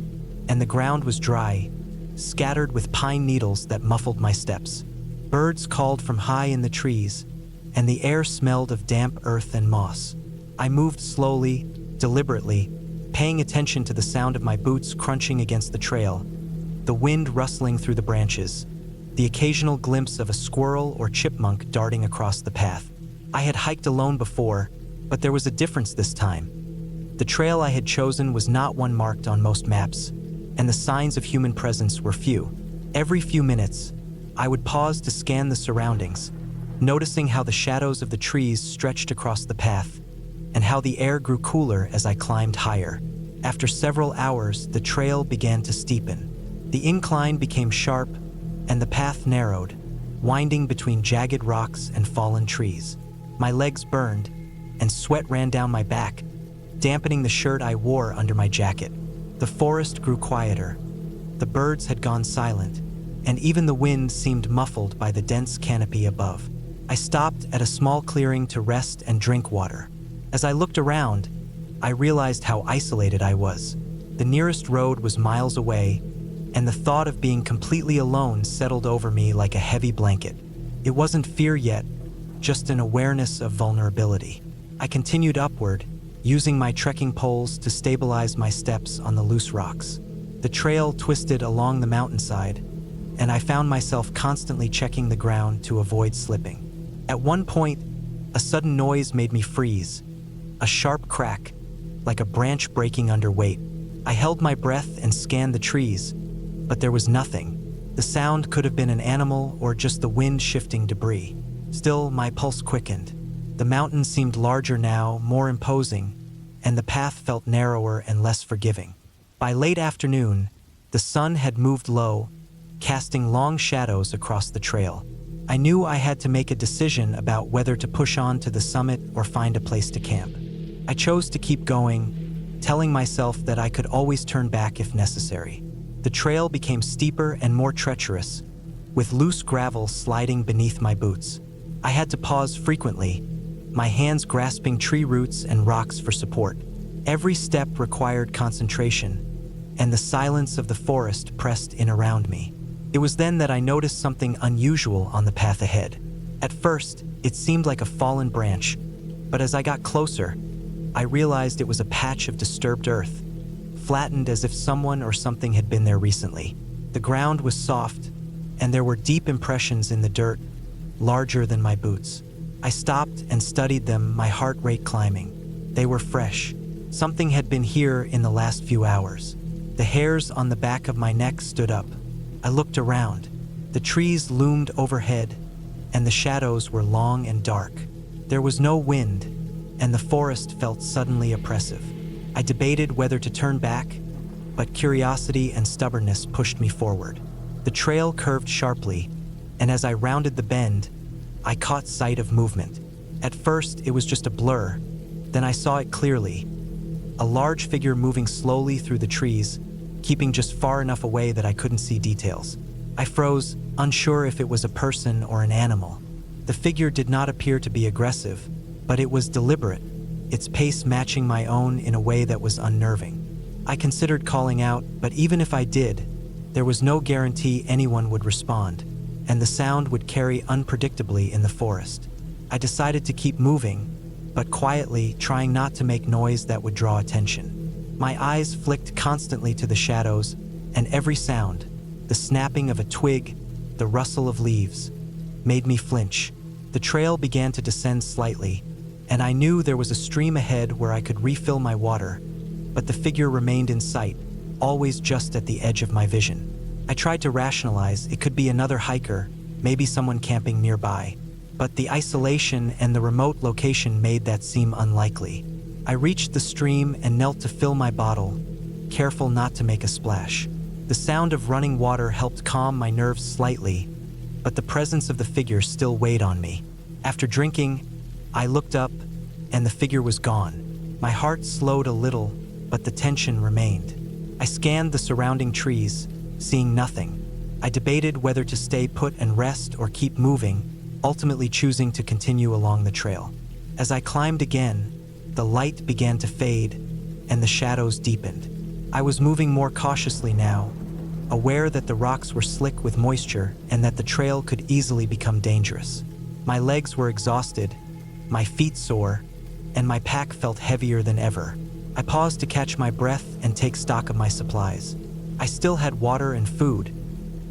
and the ground was dry, scattered with pine needles that muffled my steps. Birds called from high in the trees, and the air smelled of damp earth and moss. I moved slowly, deliberately, paying attention to the sound of my boots crunching against the trail, the wind rustling through the branches, the occasional glimpse of a squirrel or chipmunk darting across the path. I had hiked alone before, but there was a difference this time. The trail I had chosen was not one marked on most maps, and the signs of human presence were few. Every few minutes, I would pause to scan the surroundings, noticing how the shadows of the trees stretched across the path, and how the air grew cooler as I climbed higher. After several hours, the trail began to steepen. The incline became sharp, and the path narrowed, winding between jagged rocks and fallen trees. My legs burned, and sweat ran down my back, dampening the shirt I wore under my jacket. The forest grew quieter. The birds had gone silent, and even the wind seemed muffled by the dense canopy above. I stopped at a small clearing to rest and drink water. As I looked around, I realized how isolated I was. The nearest road was miles away, and the thought of being completely alone settled over me like a heavy blanket. It wasn't fear yet, just an awareness of vulnerability. I continued upward, using my trekking poles to stabilize my steps on the loose rocks. The trail twisted along the mountainside, and I found myself constantly checking the ground to avoid slipping. At one point, a sudden noise made me freeze, a sharp crack, like a branch breaking under weight. I held my breath and scanned the trees, but there was nothing. The sound could have been an animal or just the wind shifting debris. Still, my pulse quickened. The mountain seemed larger now, more imposing, and the path felt narrower and less forgiving. By late afternoon, the sun had moved low, casting long shadows across the trail. I knew I had to make a decision about whether to push on to the summit or find a place to camp. I chose to keep going, telling myself that I could always turn back if necessary. The trail became steeper and more treacherous, with loose gravel sliding beneath my boots. I had to pause frequently, my hands grasping tree roots and rocks for support. Every step required concentration, and the silence of the forest pressed in around me. It was then that I noticed something unusual on the path ahead. At first, it seemed like a fallen branch, but as I got closer, I realized it was a patch of disturbed earth, flattened as if someone or something had been there recently. The ground was soft, and there were deep impressions in the dirt, larger than my boots. I stopped and studied them, my heart rate climbing. They were fresh. Something had been here in the last few hours. The hairs on the back of my neck stood up. I looked around. The trees loomed overhead, and the shadows were long and dark. There was no wind, and the forest felt suddenly oppressive. I debated whether to turn back, but curiosity and stubbornness pushed me forward. The trail curved sharply, and as I rounded the bend, I caught sight of movement. At first, it was just a blur. Then I saw it clearly. A large figure moving slowly through the trees, keeping just far enough away that I couldn't see details. I froze, unsure if it was a person or an animal. The figure did not appear to be aggressive, but it was deliberate, its pace matching my own in a way that was unnerving. I considered calling out, but even if I did, there was no guarantee anyone would respond, and the sound would carry unpredictably in the forest. I decided to keep moving, but quietly, trying not to make noise that would draw attention. My eyes flicked constantly to the shadows, and every sound, the snapping of a twig, the rustle of leaves, made me flinch. The trail began to descend slightly, and I knew there was a stream ahead where I could refill my water, but the figure remained in sight, always just at the edge of my vision. I tried to rationalize it could be another hiker, maybe someone camping nearby, but the isolation and the remote location made that seem unlikely. I reached the stream and knelt to fill my bottle, careful not to make a splash. The sound of running water helped calm my nerves slightly, but the presence of the figure still weighed on me. After drinking, I looked up, and the figure was gone. My heart slowed a little, but the tension remained. I scanned the surrounding trees, seeing nothing. I debated whether to stay put and rest or keep moving, ultimately choosing to continue along the trail. As I climbed again, the light began to fade, and the shadows deepened. I was moving more cautiously now, aware that the rocks were slick with moisture and that the trail could easily become dangerous. My legs were exhausted, my feet sore, and my pack felt heavier than ever. I paused to catch my breath and take stock of my supplies. I still had water and food,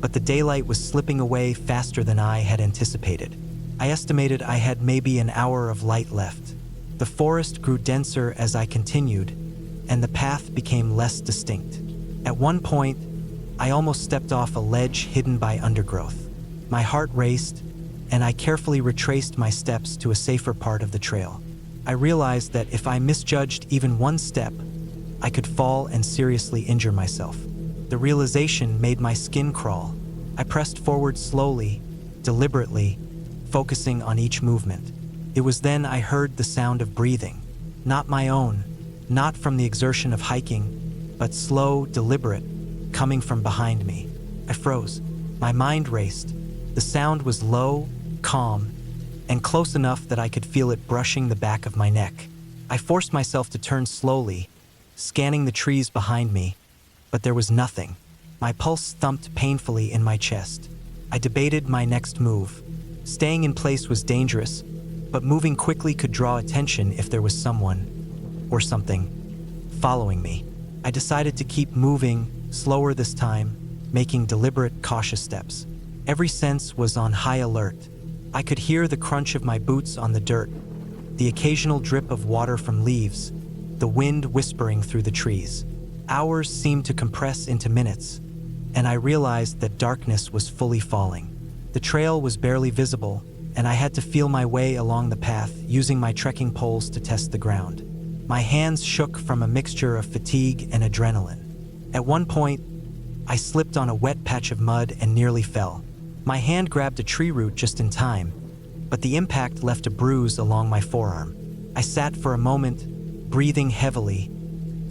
but the daylight was slipping away faster than I had anticipated. I estimated I had maybe an hour of light left. The forest grew denser as I continued, and the path became less distinct. At one point, I almost stepped off a ledge hidden by undergrowth. My heart raced, and I carefully retraced my steps to a safer part of the trail. I realized that if I misjudged even one step, I could fall and seriously injure myself. The realization made my skin crawl. I pressed forward slowly, deliberately, focusing on each movement. It was then I heard the sound of breathing. Not my own, not from the exertion of hiking, but slow, deliberate, coming from behind me. I froze. My mind raced. The sound was low, calm, and close enough that I could feel it brushing the back of my neck. I forced myself to turn slowly, scanning the trees behind me, but there was nothing. My pulse thumped painfully in my chest. I debated my next move. Staying in place was dangerous, but moving quickly could draw attention if there was someone, or something, following me. I decided to keep moving, slower this time, making deliberate, cautious steps. Every sense was on high alert. I could hear the crunch of my boots on the dirt, the occasional drip of water from leaves, the wind whispering through the trees. Hours seemed to compress into minutes, and I realized that darkness was fully falling. The trail was barely visible, and I had to feel my way along the path, using my trekking poles to test the ground. My hands shook from a mixture of fatigue and adrenaline. At one point, I slipped on a wet patch of mud and nearly fell. My hand grabbed a tree root just in time, but the impact left a bruise along my forearm. I sat for a moment, breathing heavily,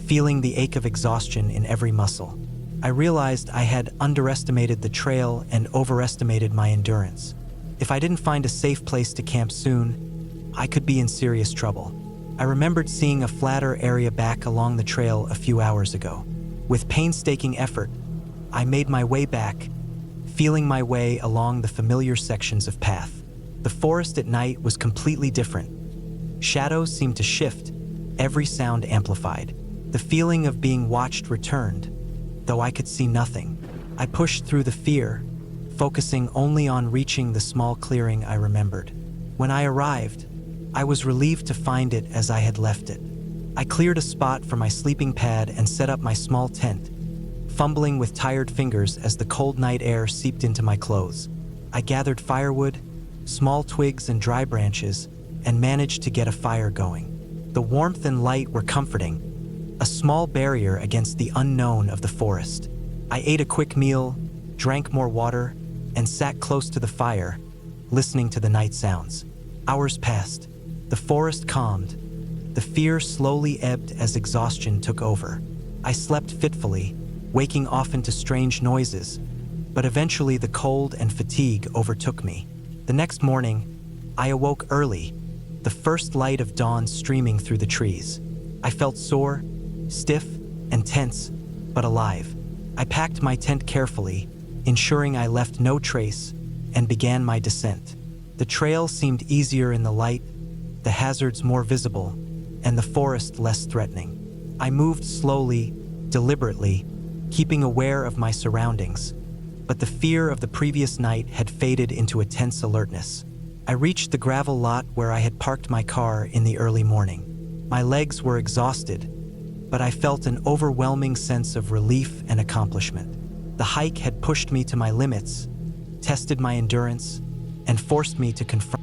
feeling the ache of exhaustion in every muscle. I realized I had underestimated the trail and overestimated my endurance. If I didn't find a safe place to camp soon, I could be in serious trouble. I remembered seeing a flatter area back along the trail a few hours ago. With painstaking effort, I made my way back, feeling my way along the familiar sections of path. The forest at night was completely different. Shadows seemed to shift, every sound amplified. The feeling of being watched returned, though I could see nothing. I pushed through the fear, focusing only on reaching the small clearing I remembered. When I arrived, I was relieved to find it as I had left it. I cleared a spot for my sleeping pad and set up my small tent, fumbling with tired fingers as the cold night air seeped into my clothes. I gathered firewood, small twigs and dry branches, and managed to get a fire going. The warmth and light were comforting, a small barrier against the unknown of the forest. I ate a quick meal, drank more water, and sat close to the fire, listening to the night sounds. Hours passed. The forest calmed. The fear slowly ebbed as exhaustion took over. I slept fitfully, waking often to strange noises, but eventually the cold and fatigue overtook me. The next morning, I awoke early, the first light of dawn streaming through the trees. I felt sore, stiff, and tense, but alive. I packed my tent carefully, ensuring I left no trace, and began my descent. The trail seemed easier in the light, the hazards more visible, and the forest less threatening. I moved slowly, deliberately, keeping aware of my surroundings, but the fear of the previous night had faded into a tense alertness. I reached the gravel lot where I had parked my car in the early morning. My legs were exhausted, but I felt an overwhelming sense of relief and accomplishment. The hike had pushed me to my limits, tested my endurance, and forced me to confront.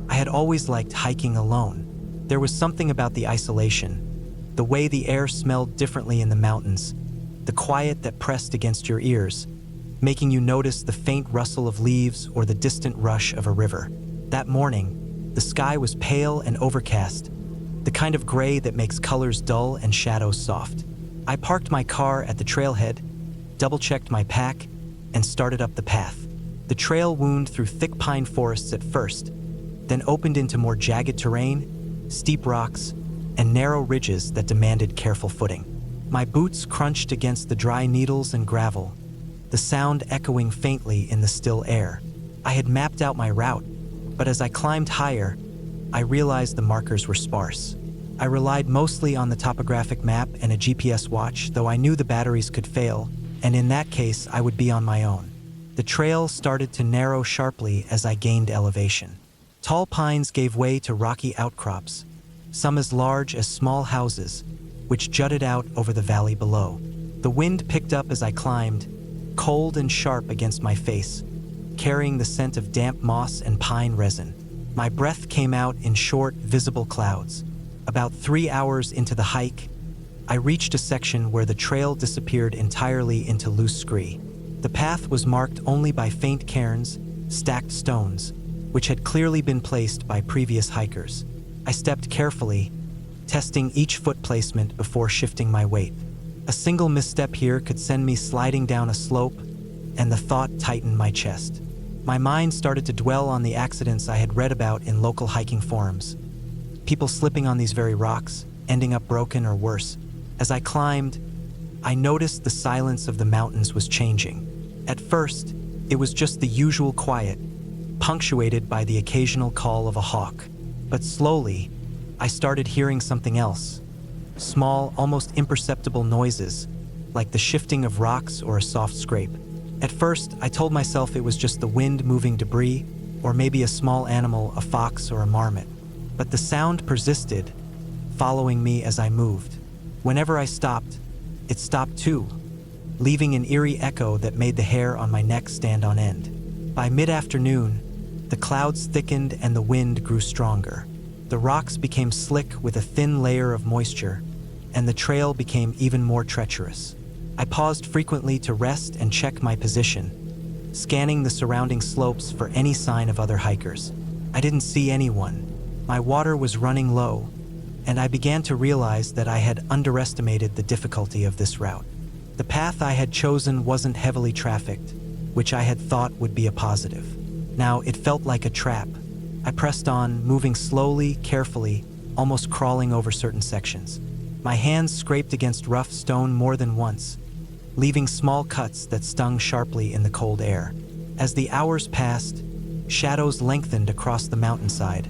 I had always liked hiking alone. There was something about the isolation, the way the air smelled differently in the mountains, the quiet that pressed against your ears, making you notice the faint rustle of leaves or the distant rush of a river. That morning, the sky was pale and overcast, the kind of gray that makes colors dull and shadows soft. I parked my car at the trailhead, double-checked my pack, and started up the path. The trail wound through thick pine forests at first, then opened into more jagged terrain, steep rocks, and narrow ridges that demanded careful footing. My boots crunched against the dry needles and gravel, the sound echoing faintly in the still air. I had mapped out my route, but as I climbed higher, I realized the markers were sparse. I relied mostly on the topographic map and a GPS watch, though I knew the batteries could fail, and in that case, I would be on my own. The trail started to narrow sharply as I gained elevation. Tall pines gave way to rocky outcrops, some as large as small houses, which jutted out over the valley below. The wind picked up as I climbed, cold and sharp against my face, carrying the scent of damp moss and pine resin. My breath came out in short, visible clouds. About 3 hours into the hike, I reached a section where the trail disappeared entirely into loose scree. The path was marked only by faint cairns, stacked stones, which had clearly been placed by previous hikers. I stepped carefully, testing each foot placement before shifting my weight. A single misstep here could send me sliding down a slope, and the thought tightened my chest. My mind started to dwell on the accidents I had read about in local hiking forums. People slipping on these very rocks, ending up broken or worse. As I climbed, I noticed the silence of the mountains was changing. At first, it was just the usual quiet, punctuated by the occasional call of a hawk. But slowly, I started hearing something else. Small, almost imperceptible noises, like the shifting of rocks or a soft scrape. At first, I told myself it was just the wind moving debris, or maybe a small animal, a fox or a marmot. But the sound persisted, following me as I moved. Whenever I stopped, it stopped too, leaving an eerie echo that made the hair on my neck stand on end. By mid-afternoon, the clouds thickened and the wind grew stronger. The rocks became slick with a thin layer of moisture, and the trail became even more treacherous. I paused frequently to rest and check my position, scanning the surrounding slopes for any sign of other hikers. I didn't see anyone. My water was running low, and I began to realize that I had underestimated the difficulty of this route. The path I had chosen wasn't heavily trafficked, which I had thought would be a positive. Now it felt like a trap. I pressed on, moving slowly, carefully, almost crawling over certain sections. My hands scraped against rough stone more than once, leaving small cuts that stung sharply in the cold air. As the hours passed, shadows lengthened across the mountainside,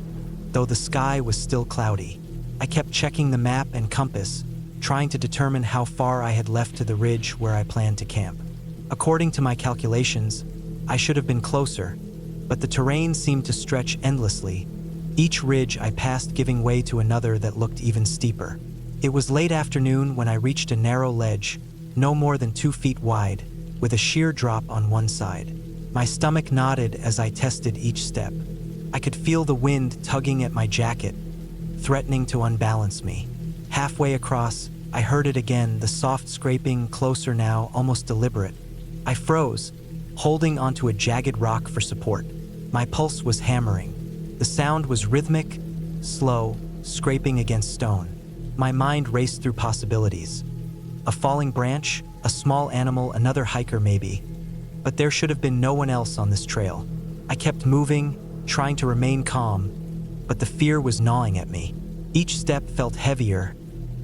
though the sky was still cloudy. I kept checking the map and compass, trying to determine how far I had left to the ridge where I planned to camp. According to my calculations, I should have been closer, but the terrain seemed to stretch endlessly, each ridge I passed giving way to another that looked even steeper. It was late afternoon when I reached a narrow ledge, no more than 2 feet wide, with a sheer drop on one side. My stomach knotted as I tested each step. I could feel the wind tugging at my jacket, threatening to unbalance me. Halfway across, I heard it again, the soft scraping, closer now, almost deliberate. I froze, holding onto a jagged rock for support. My pulse was hammering. The sound was rhythmic, slow, scraping against stone. My mind raced through possibilities. A falling branch, a small animal, another hiker maybe. But there should have been no one else on this trail. I kept moving, trying to remain calm, but the fear was gnawing at me. Each step felt heavier,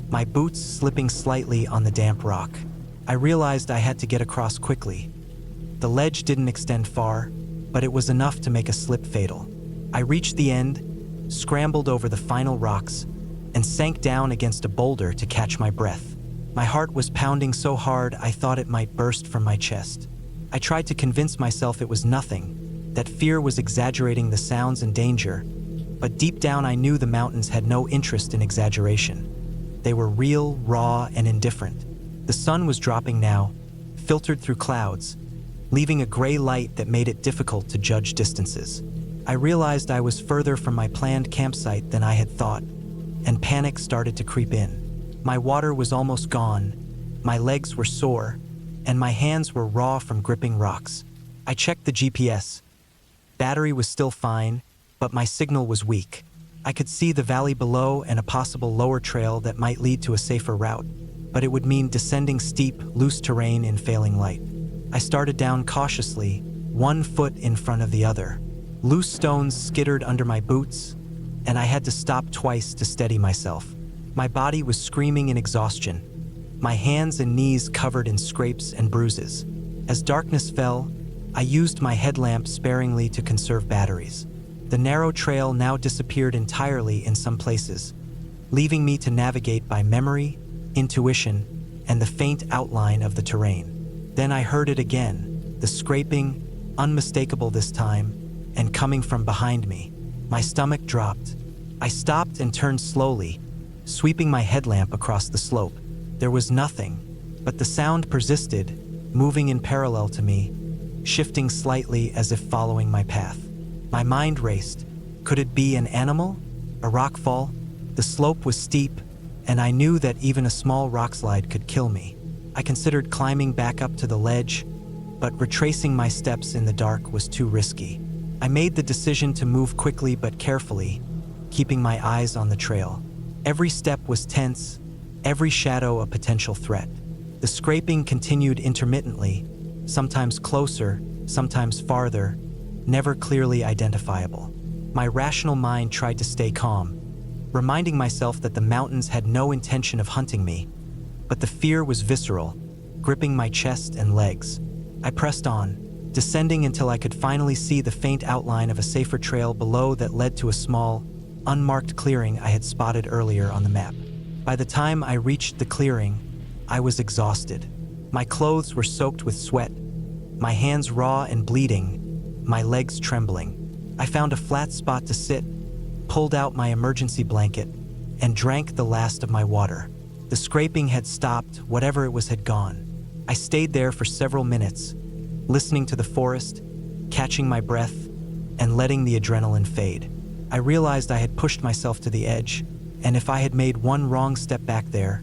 my boots slipping slightly on the damp rock. I realized I had to get across quickly. The ledge didn't extend far, but it was enough to make a slip fatal. I reached the end, scrambled over the final rocks, and sank down against a boulder to catch my breath. My heart was pounding so hard I thought it might burst from my chest. I tried to convince myself it was nothing, that fear was exaggerating the sounds and danger, but deep down I knew the mountains had no interest in exaggeration. They were real, raw, and indifferent. The sun was dropping now, filtered through clouds, leaving a gray light that made it difficult to judge distances. I realized I was further from my planned campsite than I had thought, and panic started to creep in. My water was almost gone, my legs were sore, and my hands were raw from gripping rocks. I checked the GPS. Battery was still fine, but my signal was weak. I could see the valley below and a possible lower trail that might lead to a safer route, but it would mean descending steep, loose terrain in failing light. I started down cautiously, 1 foot in front of the other. Loose stones skittered under my boots, and I had to stop twice to steady myself. My body was screaming in exhaustion, my hands and knees covered in scrapes and bruises. As darkness fell, I used my headlamp sparingly to conserve batteries. The narrow trail now disappeared entirely in some places, leaving me to navigate by memory, intuition, and the faint outline of the terrain. Then I heard it again, the scraping, unmistakable this time, and coming from behind me. My stomach dropped. I stopped and turned slowly, sweeping my headlamp across the slope. There was nothing, but the sound persisted, moving in parallel to me, shifting slightly as if following my path. My mind raced. Could it be an animal? A rockfall? The slope was steep, and I knew that even a small rockslide could kill me. I considered climbing back up to the ledge, but retracing my steps in the dark was too risky. I made the decision to move quickly but carefully, keeping my eyes on the trail. Every step was tense, every shadow a potential threat. The scraping continued intermittently, sometimes closer, sometimes farther, never clearly identifiable. My rational mind tried to stay calm, reminding myself that the mountains had no intention of hunting me, but the fear was visceral, gripping my chest and legs. I pressed on, descending until I could finally see the faint outline of a safer trail below that led to a small, unmarked clearing I had spotted earlier on the map. By the time I reached the clearing, I was exhausted. My clothes were soaked with sweat, my hands raw and bleeding, my legs trembling. I found a flat spot to sit, pulled out my emergency blanket, and drank the last of my water. The scraping had stopped, whatever it was had gone. I stayed there for several minutes, listening to the forest, catching my breath, and letting the adrenaline fade. I realized I had pushed myself to the edge, and if I had made one wrong step back there,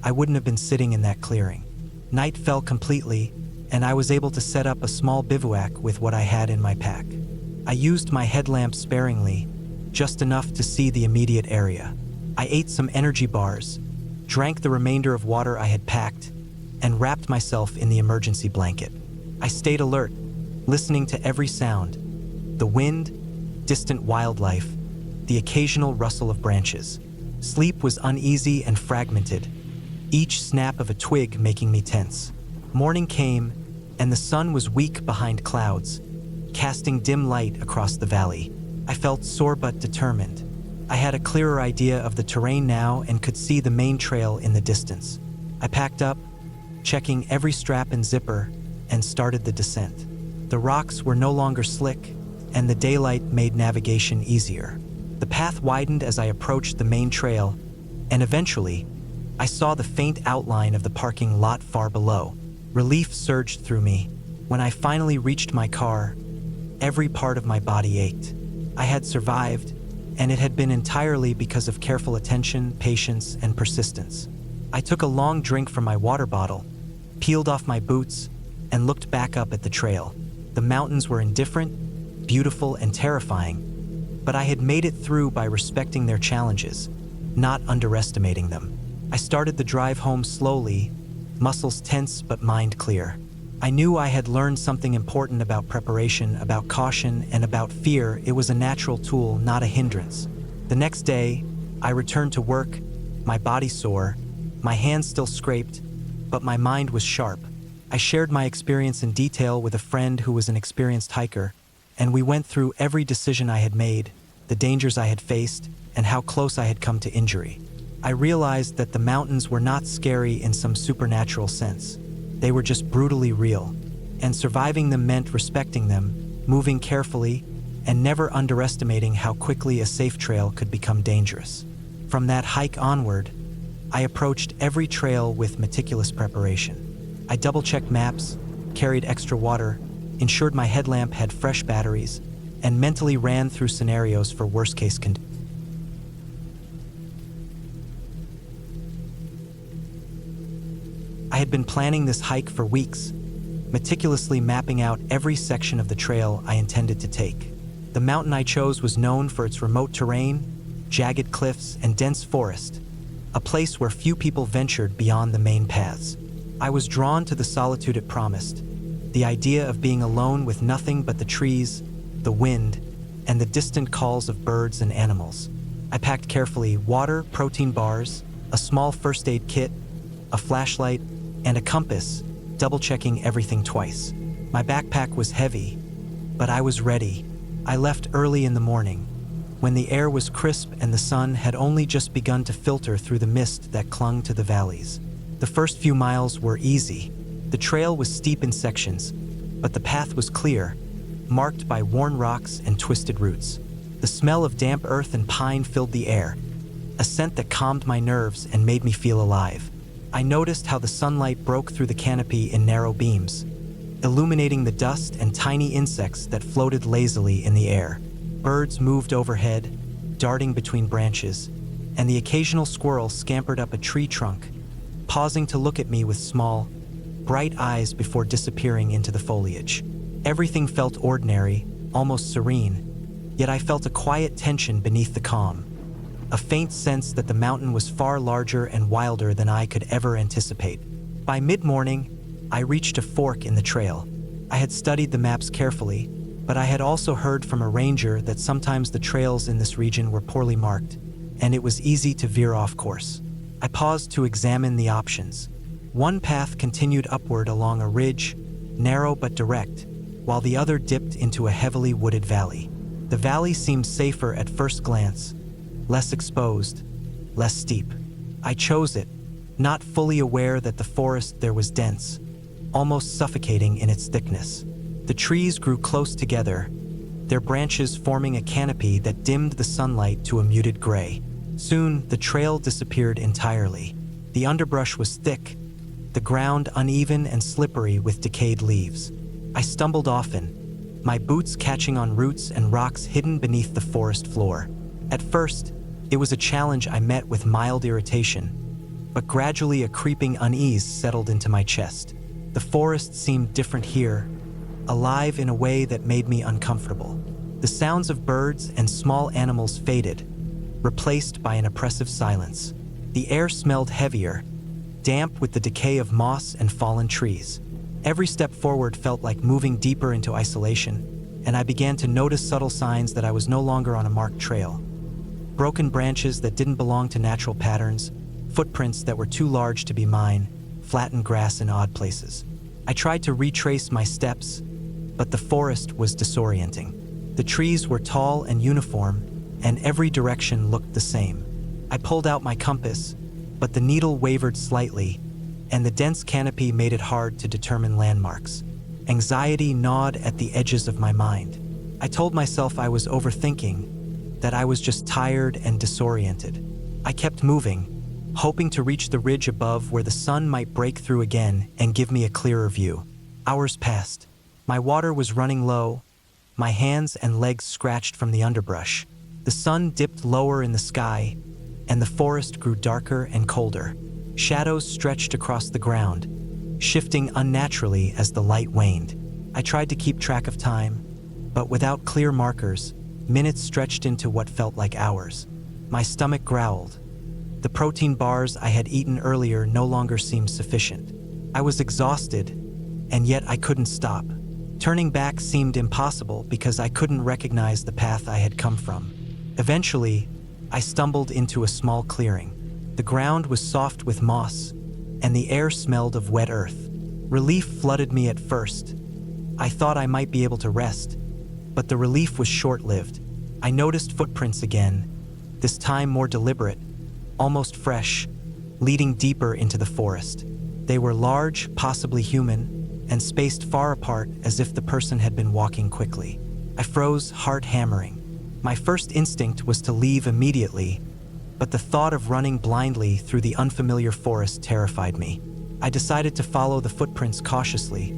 I wouldn't have been sitting in that clearing. Night fell completely, and I was able to set up a small bivouac with what I had in my pack. I used my headlamp sparingly, just enough to see the immediate area. I ate some energy bars, drank the remainder of water I had packed, and wrapped myself in the emergency blanket. I stayed alert, listening to every sound: the wind, distant wildlife, the occasional rustle of branches. Sleep was uneasy and fragmented, each snap of a twig making me tense. Morning came, and the sun was weak behind clouds, casting dim light across the valley. I felt sore but determined. I had a clearer idea of the terrain now and could see the main trail in the distance. I packed up, checking every strap and zipper, and started the descent. The rocks were no longer slick, and the daylight made navigation easier. The path widened as I approached the main trail, and eventually, I saw the faint outline of the parking lot far below. Relief surged through me. When I finally reached my car, every part of my body ached. I had survived, and it had been entirely because of careful attention, patience, and persistence. I took a long drink from my water bottle, peeled off my boots, and looked back up at the trail. The mountains were indifferent, beautiful, and terrifying, but I had made it through by respecting their challenges, not underestimating them. I started the drive home slowly, muscles tense but mind clear. I knew I had learned something important about preparation, about caution, and about fear. It was a natural tool, not a hindrance. The next day, I returned to work, my body sore, my hands still scraped, but my mind was sharp. I shared my experience in detail with a friend who was an experienced hiker, and we went through every decision I had made, the dangers I had faced, and how close I had come to injury. I realized that the mountains were not scary in some supernatural sense. They were just brutally real, and surviving them meant respecting them, moving carefully, and never underestimating how quickly a safe trail could become dangerous. From that hike onward, I approached every trail with meticulous preparation. I double-checked maps, carried extra water, ensured my headlamp had fresh batteries, and mentally ran through scenarios for worst-case conditions. I had been planning this hike for weeks, meticulously mapping out every section of the trail I intended to take. The mountain I chose was known for its remote terrain, jagged cliffs, and dense forest, a place where few people ventured beyond the main paths. I was drawn to the solitude it promised, the idea of being alone with nothing but the trees, the wind, and the distant calls of birds and animals. I packed carefully: water, protein bars, a small first aid kit, a flashlight, and a compass, double-checking everything twice. My backpack was heavy, but I was ready. I left early in the morning, when the air was crisp and the sun had only just begun to filter through the mist that clung to the valleys. The first few miles were easy. The trail was steep in sections, but the path was clear, marked by worn rocks and twisted roots. The smell of damp earth and pine filled the air, a scent that calmed my nerves and made me feel alive. I noticed how the sunlight broke through the canopy in narrow beams, illuminating the dust and tiny insects that floated lazily in the air. Birds moved overhead, darting between branches, and the occasional squirrel scampered up a tree trunk, pausing to look at me with small, bright eyes before disappearing into the foliage. Everything felt ordinary, almost serene, yet I felt a quiet tension beneath the calm, a faint sense that the mountain was far larger and wilder than I could ever anticipate. By mid-morning, I reached a fork in the trail. I had studied the maps carefully, but I had also heard from a ranger that sometimes the trails in this region were poorly marked, and it was easy to veer off course. I paused to examine the options. One path continued upward along a ridge, narrow but direct, while the other dipped into a heavily wooded valley. The valley seemed safer at first glance, less exposed, less steep. I chose it, not fully aware that the forest there was dense, almost suffocating in its thickness. The trees grew close together, their branches forming a canopy that dimmed the sunlight to a muted gray. Soon, the trail disappeared entirely. The underbrush was thick, the ground uneven and slippery with decayed leaves. I stumbled often, my boots catching on roots and rocks hidden beneath the forest floor. At first, it was a challenge I met with mild irritation, but gradually a creeping unease settled into my chest. The forest seemed different here, alive in a way that made me uncomfortable. The sounds of birds and small animals faded, replaced by an oppressive silence. The air smelled heavier, damp with the decay of moss and fallen trees. Every step forward felt like moving deeper into isolation, and I began to notice subtle signs that I was no longer on a marked trail. Broken branches that didn't belong to natural patterns, footprints that were too large to be mine, flattened grass in odd places. I tried to retrace my steps, but the forest was disorienting. The trees were tall and uniform, and every direction looked the same. I pulled out my compass, but the needle wavered slightly, and the dense canopy made it hard to determine landmarks. Anxiety gnawed at the edges of my mind. I told myself I was overthinking, that I was just tired and disoriented. I kept moving, hoping to reach the ridge above where the sun might break through again and give me a clearer view. Hours passed. My water was running low, my hands and legs scratched from the underbrush. The sun dipped lower in the sky, and the forest grew darker and colder. Shadows stretched across the ground, shifting unnaturally as the light waned. I tried to keep track of time, but without clear markers, minutes stretched into what felt like hours. My stomach growled. The protein bars I had eaten earlier no longer seemed sufficient. I was exhausted, and yet I couldn't stop. Turning back seemed impossible because I couldn't recognize the path I had come from. Eventually, I stumbled into a small clearing. The ground was soft with moss, and the air smelled of wet earth. Relief flooded me at first. I thought I might be able to rest, but the relief was short-lived. I noticed footprints again, this time more deliberate, almost fresh, leading deeper into the forest. They were large, possibly human, and spaced far apart as if the person had been walking quickly. I froze, heart hammering. My first instinct was to leave immediately, but the thought of running blindly through the unfamiliar forest terrified me. I decided to follow the footprints cautiously,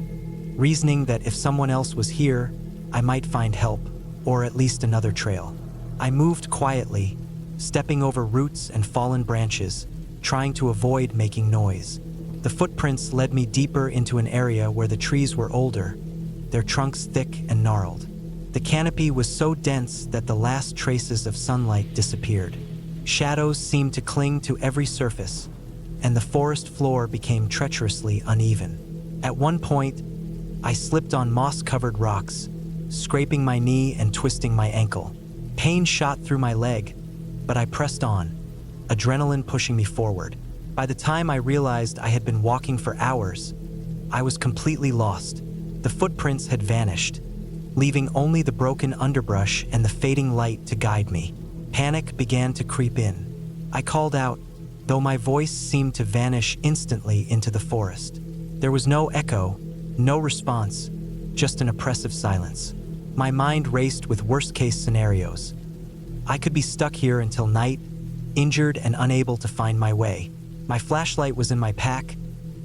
reasoning that if someone else was here, I might find help, or at least another trail. I moved quietly, stepping over roots and fallen branches, trying to avoid making noise. The footprints led me deeper into an area where the trees were older, their trunks thick and gnarled. The canopy was so dense that the last traces of sunlight disappeared. Shadows seemed to cling to every surface, and the forest floor became treacherously uneven. At one point, I slipped on moss-covered rocks, scraping my knee and twisting my ankle. Pain shot through my leg, but I pressed on, adrenaline pushing me forward. By the time I realized I had been walking for hours, I was completely lost. The footprints had vanished, leaving only the broken underbrush and the fading light to guide me. Panic began to creep in. I called out, though my voice seemed to vanish instantly into the forest. There was no echo, no response, just an oppressive silence. My mind raced with worst-case scenarios. I could be stuck here until night, injured and unable to find my way. My flashlight was in my pack,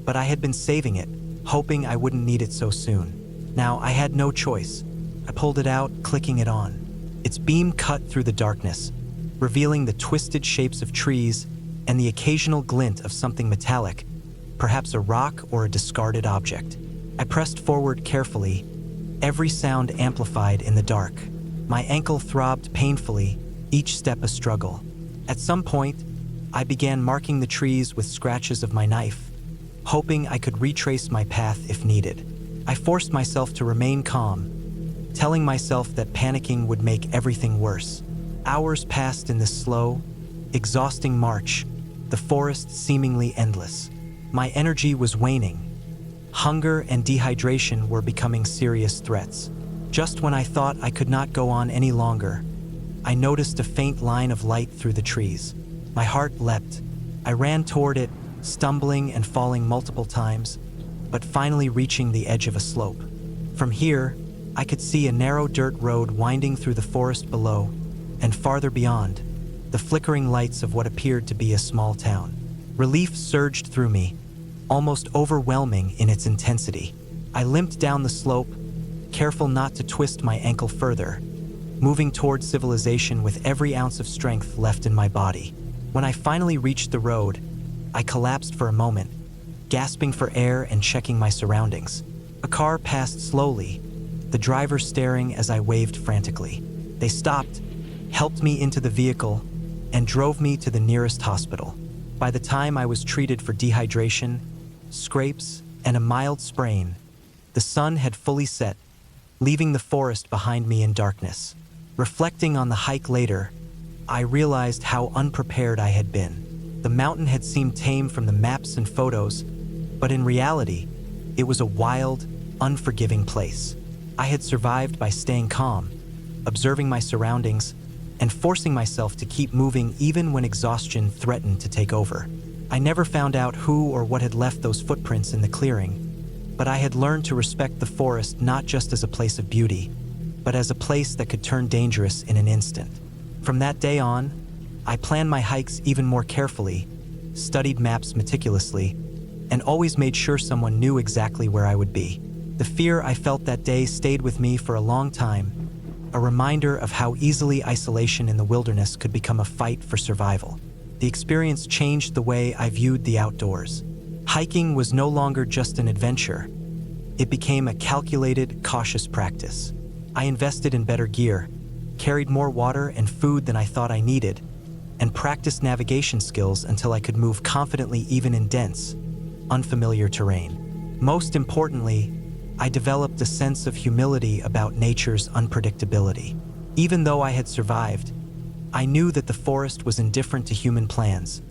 but I had been saving it, hoping I wouldn't need it so soon. Now I had no choice. I pulled it out, clicking it on. Its beam cut through the darkness, revealing the twisted shapes of trees and the occasional glint of something metallic, perhaps a rock or a discarded object. I pressed forward carefully, every sound amplified in the dark. My ankle throbbed painfully, each step a struggle. At some point, I began marking the trees with scratches of my knife, hoping I could retrace my path if needed. I forced myself to remain calm, telling myself that panicking would make everything worse. Hours passed in this slow, exhausting march, the forest seemingly endless. My energy was waning. Hunger and dehydration were becoming serious threats. Just when I thought I could not go on any longer, I noticed a faint line of light through the trees. My heart leapt. I ran toward it, stumbling and falling multiple times, but finally reaching the edge of a slope. From here, I could see a narrow dirt road winding through the forest below, and farther beyond, the flickering lights of what appeared to be a small town. Relief surged through me, almost overwhelming in its intensity. I limped down the slope, careful not to twist my ankle further, moving toward civilization with every ounce of strength left in my body. When I finally reached the road, I collapsed for a moment, gasping for air and checking my surroundings. A car passed slowly, the driver staring as I waved frantically. They stopped, helped me into the vehicle, and drove me to the nearest hospital. By the time I was treated for dehydration, scrapes, and a mild sprain, the sun had fully set, leaving the forest behind me in darkness. Reflecting on the hike later, I realized how unprepared I had been. The mountain had seemed tame from the maps and photos, but in reality, it was a wild, unforgiving place. I had survived by staying calm, observing my surroundings, and forcing myself to keep moving even when exhaustion threatened to take over. I never found out who or what had left those footprints in the clearing, but I had learned to respect the forest not just as a place of beauty, but as a place that could turn dangerous in an instant. From that day on, I planned my hikes even more carefully, studied maps meticulously, and always made sure someone knew exactly where I would be. The fear I felt that day stayed with me for a long time, a reminder of how easily isolation in the wilderness could become a fight for survival. The experience changed the way I viewed the outdoors. Hiking was no longer just an adventure. It became a calculated, cautious practice. I invested in better gear, carried more water and food than I thought I needed, and practiced navigation skills until I could move confidently even in dense, unfamiliar terrain. Most importantly, I developed a sense of humility about nature's unpredictability. Even though I had survived, I knew that the forest was indifferent to human plans,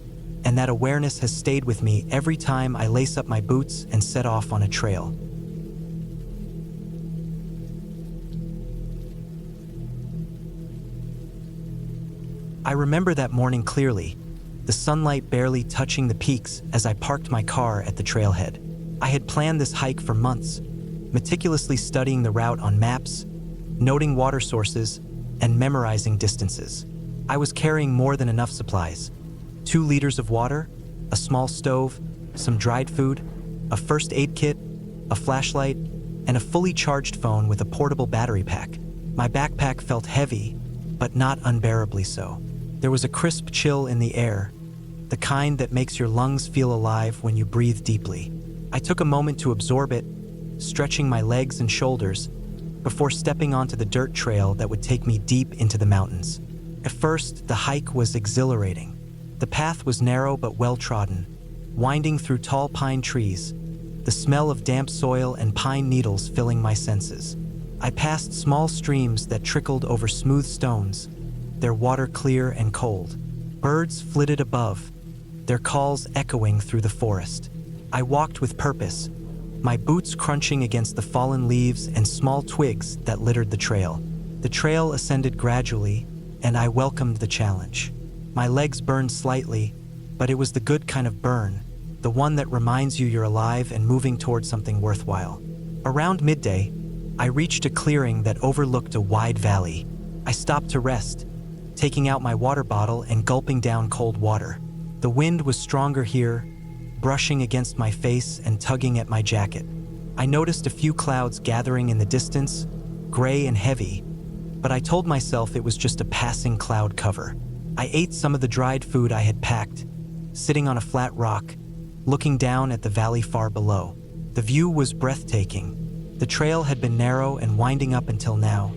and that awareness has stayed with me every time I lace up my boots and set off on a trail. I remember that morning clearly, the sunlight barely touching the peaks as I parked my car at the trailhead. I had planned this hike for months, meticulously studying the route on maps, noting water sources, and memorizing distances. I was carrying more than enough supplies: 2 liters of water, a small stove, some dried food, a first aid kit, a flashlight, and a fully charged phone with a portable battery pack. My backpack felt heavy, but not unbearably so. There was a crisp chill in the air, the kind that makes your lungs feel alive when you breathe deeply. I took a moment to absorb it, stretching my legs and shoulders, before stepping onto the dirt trail that would take me deep into the mountains. At first, the hike was exhilarating. The path was narrow but well-trodden, winding through tall pine trees, the smell of damp soil and pine needles filling my senses. I passed small streams that trickled over smooth stones, their water clear and cold. Birds flitted above, their calls echoing through the forest. I walked with purpose, my boots crunching against the fallen leaves and small twigs that littered the trail. The trail ascended gradually, and I welcomed the challenge. My legs burned slightly, but it was the good kind of burn, the one that reminds you you're alive and moving toward something worthwhile. Around midday, I reached a clearing that overlooked a wide valley. I stopped to rest, taking out my water bottle and gulping down cold water. The wind was stronger here, brushing against my face and tugging at my jacket. I noticed a few clouds gathering in the distance, gray and heavy, but I told myself it was just a passing cloud cover. I ate some of the dried food I had packed, sitting on a flat rock, looking down at the valley far below. The view was breathtaking. The trail had been narrow and winding up until now,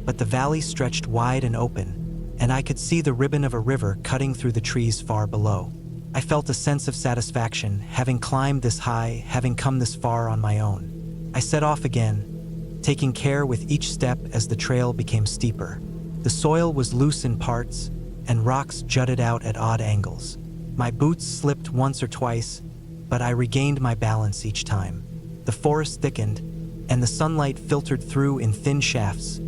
but the valley stretched wide and open, and I could see the ribbon of a river cutting through the trees far below. I felt a sense of satisfaction, having climbed this high, having come this far on my own. I set off again, taking care with each step as the trail became steeper. The soil was loose in parts, and rocks jutted out at odd angles. My boots slipped once or twice, but I regained my balance each time. The forest thickened, and the sunlight filtered through in thin shafts,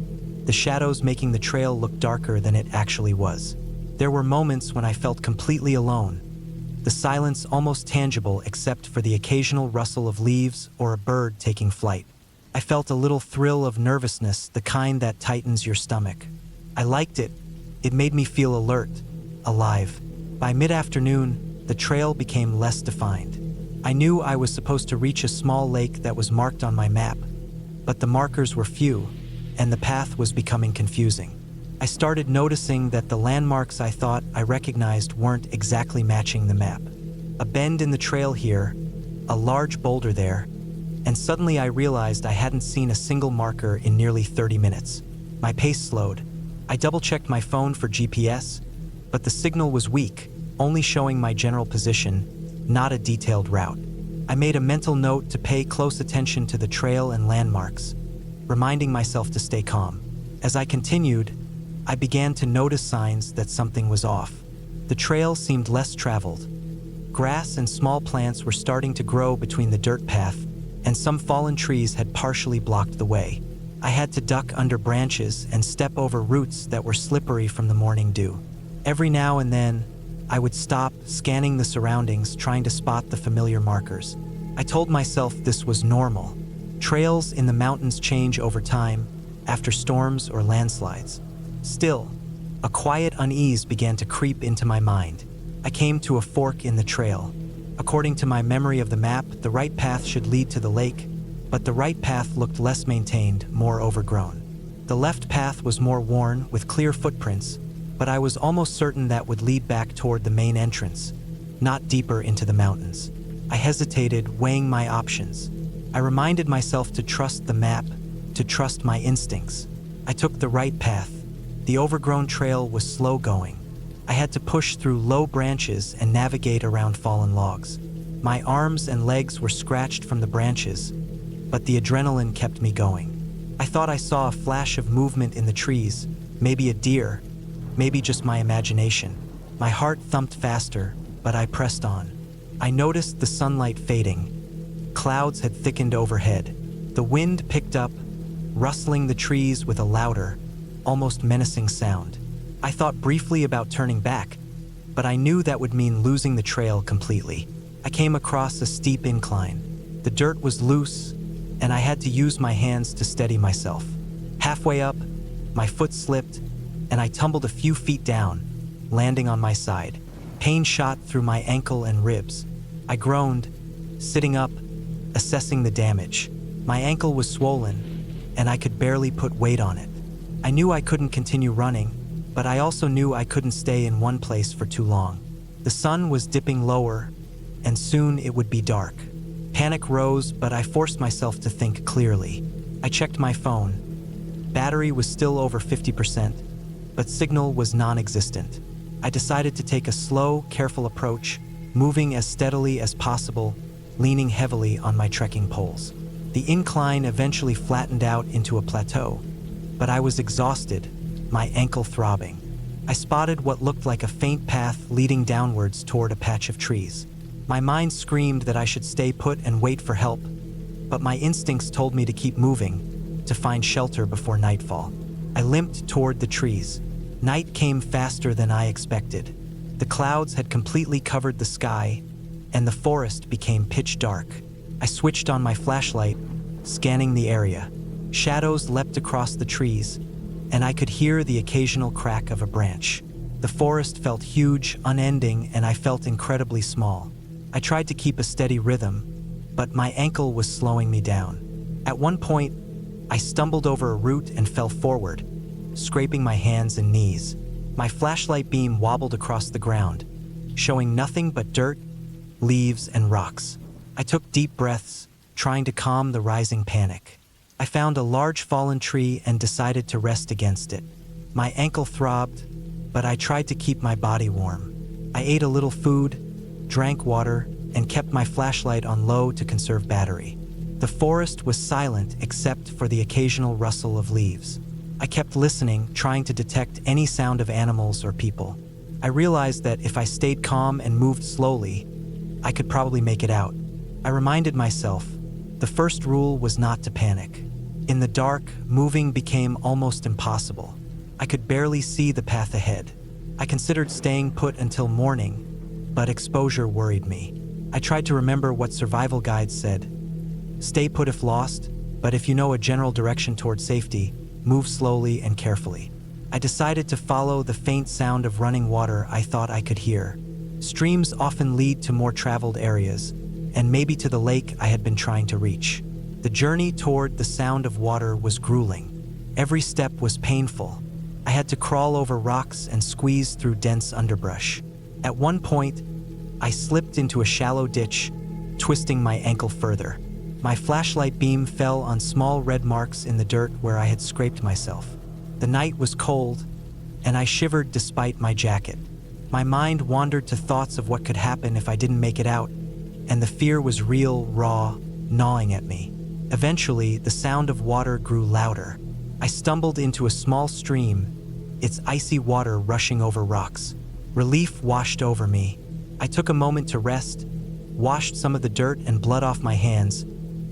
the shadows making the trail look darker than it actually was. There were moments when I felt completely alone, the silence almost tangible except for the occasional rustle of leaves or a bird taking flight. I felt a little thrill of nervousness, the kind that tightens your stomach. I liked it. It made me feel alert, alive. By mid-afternoon, the trail became less defined. I knew I was supposed to reach a small lake that was marked on my map, but the markers were few, and the path was becoming confusing. I started noticing that the landmarks I thought I recognized weren't exactly matching the map. A bend in the trail here, a large boulder there, and suddenly I realized I hadn't seen a single marker in nearly 30 minutes. My pace slowed. I double-checked my phone for GPS, but the signal was weak, only showing my general position, not a detailed route. I made a mental note to pay close attention to the trail and landmarks, reminding myself to stay calm. As I continued, I began to notice signs that something was off. The trail seemed less traveled. Grass and small plants were starting to grow between the dirt path, and some fallen trees had partially blocked the way. I had to duck under branches and step over roots that were slippery from the morning dew. Every now and then, I would stop, scanning the surroundings, trying to spot the familiar markers. I told myself this was normal. Trails in the mountains change over time, after storms or landslides. Still, a quiet unease began to creep into my mind. I came to a fork in the trail. According to my memory of the map, the right path should lead to the lake, but the right path looked less maintained, more overgrown. The left path was more worn, with clear footprints, but I was almost certain that would lead back toward the main entrance, not deeper into the mountains. I hesitated, weighing my options. I reminded myself to trust the map, to trust my instincts. I took the right path. The overgrown trail was slow going. I had to push through low branches and navigate around fallen logs. My arms and legs were scratched from the branches, but the adrenaline kept me going. I thought I saw a flash of movement in the trees, maybe a deer, maybe just my imagination. My heart thumped faster, but I pressed on. I noticed the sunlight fading. Clouds had thickened overhead. The wind picked up, rustling the trees with a louder, almost menacing sound. I thought briefly about turning back, but I knew that would mean losing the trail completely. I came across a steep incline. The dirt was loose, and I had to use my hands to steady myself. Halfway up, my foot slipped, and I tumbled a few feet down, landing on my side. Pain shot through my ankle and ribs. I groaned, sitting up, assessing the damage. My ankle was swollen, and I could barely put weight on it. I knew I couldn't continue running, but I also knew I couldn't stay in one place for too long. The sun was dipping lower, and soon it would be dark. Panic rose, but I forced myself to think clearly. I checked my phone. Battery was still over 50%, but signal was non-existent. I decided to take a slow, careful approach, moving as steadily as possible, leaning heavily on my trekking poles. The incline eventually flattened out into a plateau, but I was exhausted, my ankle throbbing. I spotted what looked like a faint path leading downwards toward a patch of trees. My mind screamed that I should stay put and wait for help, but my instincts told me to keep moving, to find shelter before nightfall. I limped toward the trees. Night came faster than I expected. The clouds had completely covered the sky, and the forest became pitch dark. I switched on my flashlight, scanning the area. Shadows leapt across the trees, and I could hear the occasional crack of a branch. The forest felt huge, unending, and I felt incredibly small. I tried to keep a steady rhythm, but my ankle was slowing me down. At one point, I stumbled over a root and fell forward, scraping my hands and knees. My flashlight beam wobbled across the ground, showing nothing but dirt, leaves, and rocks. I took deep breaths, trying to calm the rising panic. I found a large fallen tree and decided to rest against it. My ankle throbbed, but I tried to keep my body warm. I ate a little food, drank water, and kept my flashlight on low to conserve battery. The forest was silent except for the occasional rustle of leaves. I kept listening, trying to detect any sound of animals or people. I realized that if I stayed calm and moved slowly, I could probably make it out. I reminded myself, the first rule was not to panic. In the dark, moving became almost impossible. I could barely see the path ahead. I considered staying put until morning, but exposure worried me. I tried to remember what survival guides said. Stay put if lost, but if you know a general direction toward safety, move slowly and carefully. I decided to follow the faint sound of running water I thought I could hear. Streams often lead to more traveled areas, and maybe to the lake I had been trying to reach. The journey toward the sound of water was grueling. Every step was painful. I had to crawl over rocks and squeeze through dense underbrush. At one point, I slipped into a shallow ditch, twisting my ankle further. My flashlight beam fell on small red marks in the dirt where I had scraped myself. The night was cold, and I shivered despite my jacket. My mind wandered to thoughts of what could happen if I didn't make it out, and the fear was real, raw, gnawing at me. Eventually, the sound of water grew louder. I stumbled into a small stream, its icy water rushing over rocks. Relief washed over me. I took a moment to rest, washed some of the dirt and blood off my hands,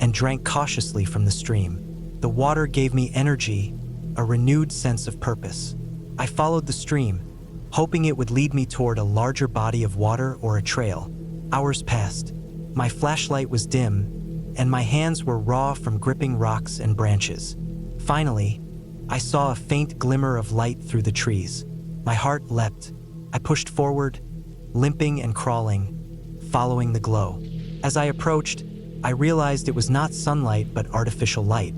and drank cautiously from the stream. The water gave me energy, a renewed sense of purpose. I followed the stream, hoping it would lead me toward a larger body of water or a trail. Hours passed. My flashlight was dim, and my hands were raw from gripping rocks and branches. Finally, I saw a faint glimmer of light through the trees. My heart leapt. I pushed forward, limping and crawling, following the glow. As I approached, I realized it was not sunlight but artificial light.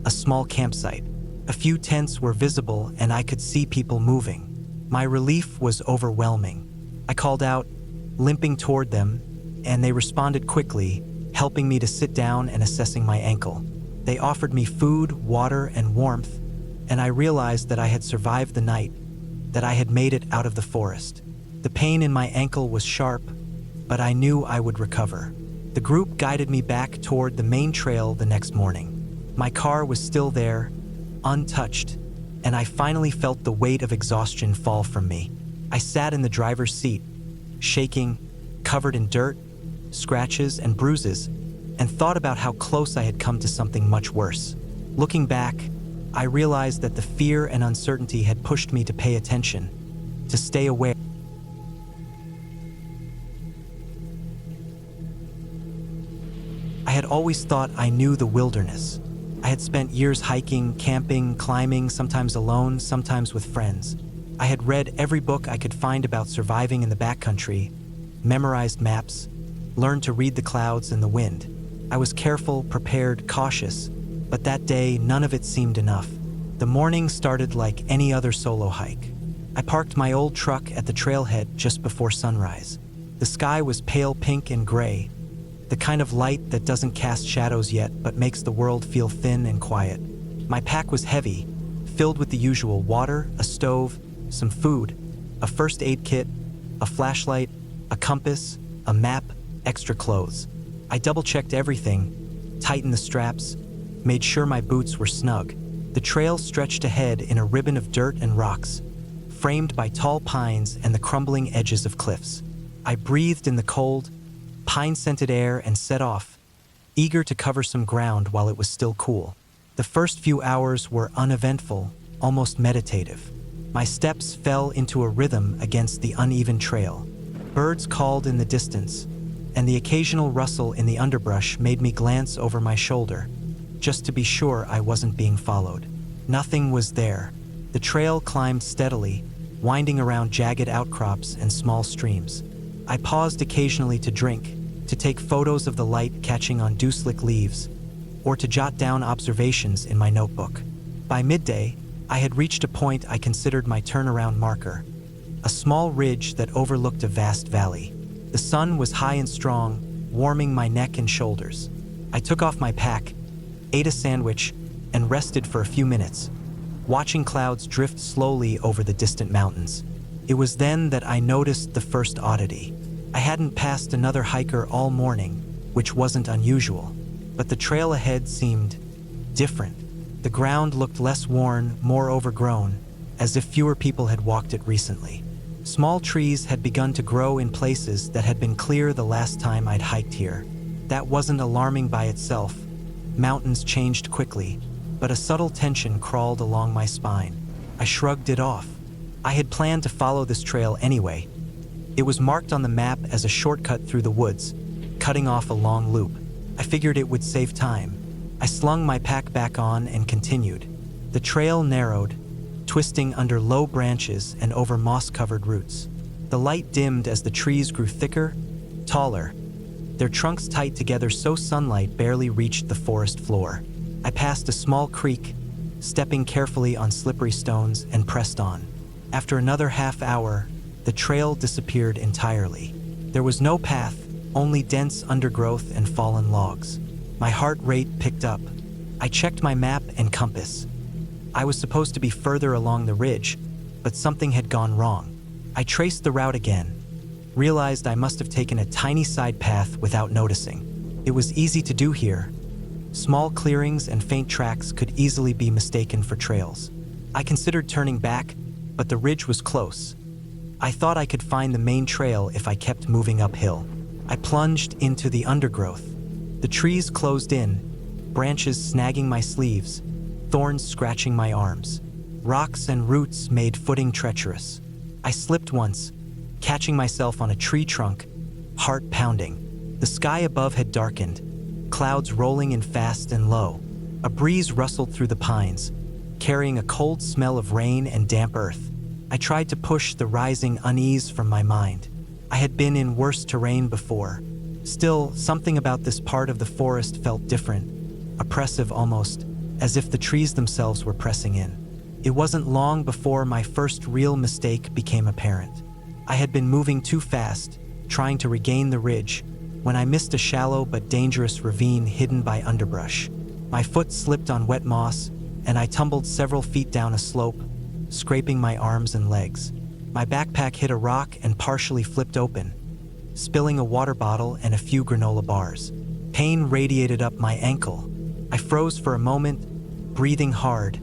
A small campsite. A few tents were visible and I could see people moving. My relief was overwhelming. I called out, limping toward them, and they responded quickly, helping me to sit down and assessing my ankle. They offered me food, water, and warmth, and I realized that I had survived the night, that I had made it out of the forest. The pain in my ankle was sharp, but I knew I would recover. The group guided me back toward the main trail the next morning. My car was still there, untouched, and I finally felt the weight of exhaustion fall from me. I sat in the driver's seat, shaking, covered in dirt, scratches, and bruises, and thought about how close I had come to something much worse. Looking back, I realized that the fear and uncertainty had pushed me to pay attention, to stay aware. I had always thought I knew the wilderness. I had spent years hiking, camping, climbing, sometimes alone, sometimes with friends. I had read every book I could find about surviving in the backcountry, memorized maps, learned to read the clouds and the wind. I was careful, prepared, cautious, but that day, none of it seemed enough. The morning started like any other solo hike. I parked my old truck at the trailhead just before sunrise. The sky was pale pink and gray, the kind of light that doesn't cast shadows yet but makes the world feel thin and quiet. My pack was heavy, filled with the usual water, a stove, some food, a first aid kit, a flashlight, a compass, a map, extra clothes. I double-checked everything, tightened the straps, made sure my boots were snug. The trail stretched ahead in a ribbon of dirt and rocks, framed by tall pines and the crumbling edges of cliffs. I breathed in the cold, pine-scented air and set off, eager to cover some ground while it was still cool. The first few hours were uneventful, almost meditative. My steps fell into a rhythm against the uneven trail. Birds called in the distance, and the occasional rustle in the underbrush made me glance over my shoulder, just to be sure I wasn't being followed. Nothing was there. The trail climbed steadily, winding around jagged outcrops and small streams. I paused occasionally to drink, to take photos of the light catching on dew-slick leaves, or to jot down observations in my notebook. By midday, I had reached a point I considered my turnaround marker, a small ridge that overlooked a vast valley. The sun was high and strong, warming my neck and shoulders. I took off my pack, ate a sandwich, and rested for a few minutes, watching clouds drift slowly over the distant mountains. It was then that I noticed the first oddity. I hadn't passed another hiker all morning, which wasn't unusual, but the trail ahead seemed different. The ground looked less worn, more overgrown, as if fewer people had walked it recently. Small trees had begun to grow in places that had been clear the last time I'd hiked here. That wasn't alarming by itself. Mountains changed quickly, but a subtle tension crawled along my spine. I shrugged it off. I had planned to follow this trail anyway. It was marked on the map as a shortcut through the woods, cutting off a long loop. I figured it would save time. I slung my pack back on and continued. The trail narrowed, twisting under low branches and over moss-covered roots. The light dimmed as the trees grew thicker, taller, their trunks tight together so sunlight barely reached the forest floor. I passed a small creek, stepping carefully on slippery stones, and pressed on. After another half hour, the trail disappeared entirely. There was no path, only dense undergrowth and fallen logs. My heart rate picked up. I checked my map and compass. I was supposed to be further along the ridge, but something had gone wrong. I traced the route again, realized I must have taken a tiny side path without noticing. It was easy to do here. Small clearings and faint tracks could easily be mistaken for trails. I considered turning back, but the ridge was close. I thought I could find the main trail if I kept moving uphill. I plunged into the undergrowth. The trees closed in, branches snagging my sleeves, thorns scratching my arms. Rocks and roots made footing treacherous. I slipped once, catching myself on a tree trunk, heart pounding. The sky above had darkened, clouds rolling in fast and low. A breeze rustled through the pines, carrying a cold smell of rain and damp earth. I tried to push the rising unease from my mind. I had been in worse terrain before. Still, something about this part of the forest felt different, oppressive almost, as if the trees themselves were pressing in. It wasn't long before my first real mistake became apparent. I had been moving too fast, trying to regain the ridge, when I missed a shallow but dangerous ravine hidden by underbrush. My foot slipped on wet moss, and I tumbled several feet down a slope, scraping my arms and legs. My backpack hit a rock and partially flipped open, spilling a water bottle and a few granola bars. Pain radiated up my ankle. I froze for a moment, breathing hard,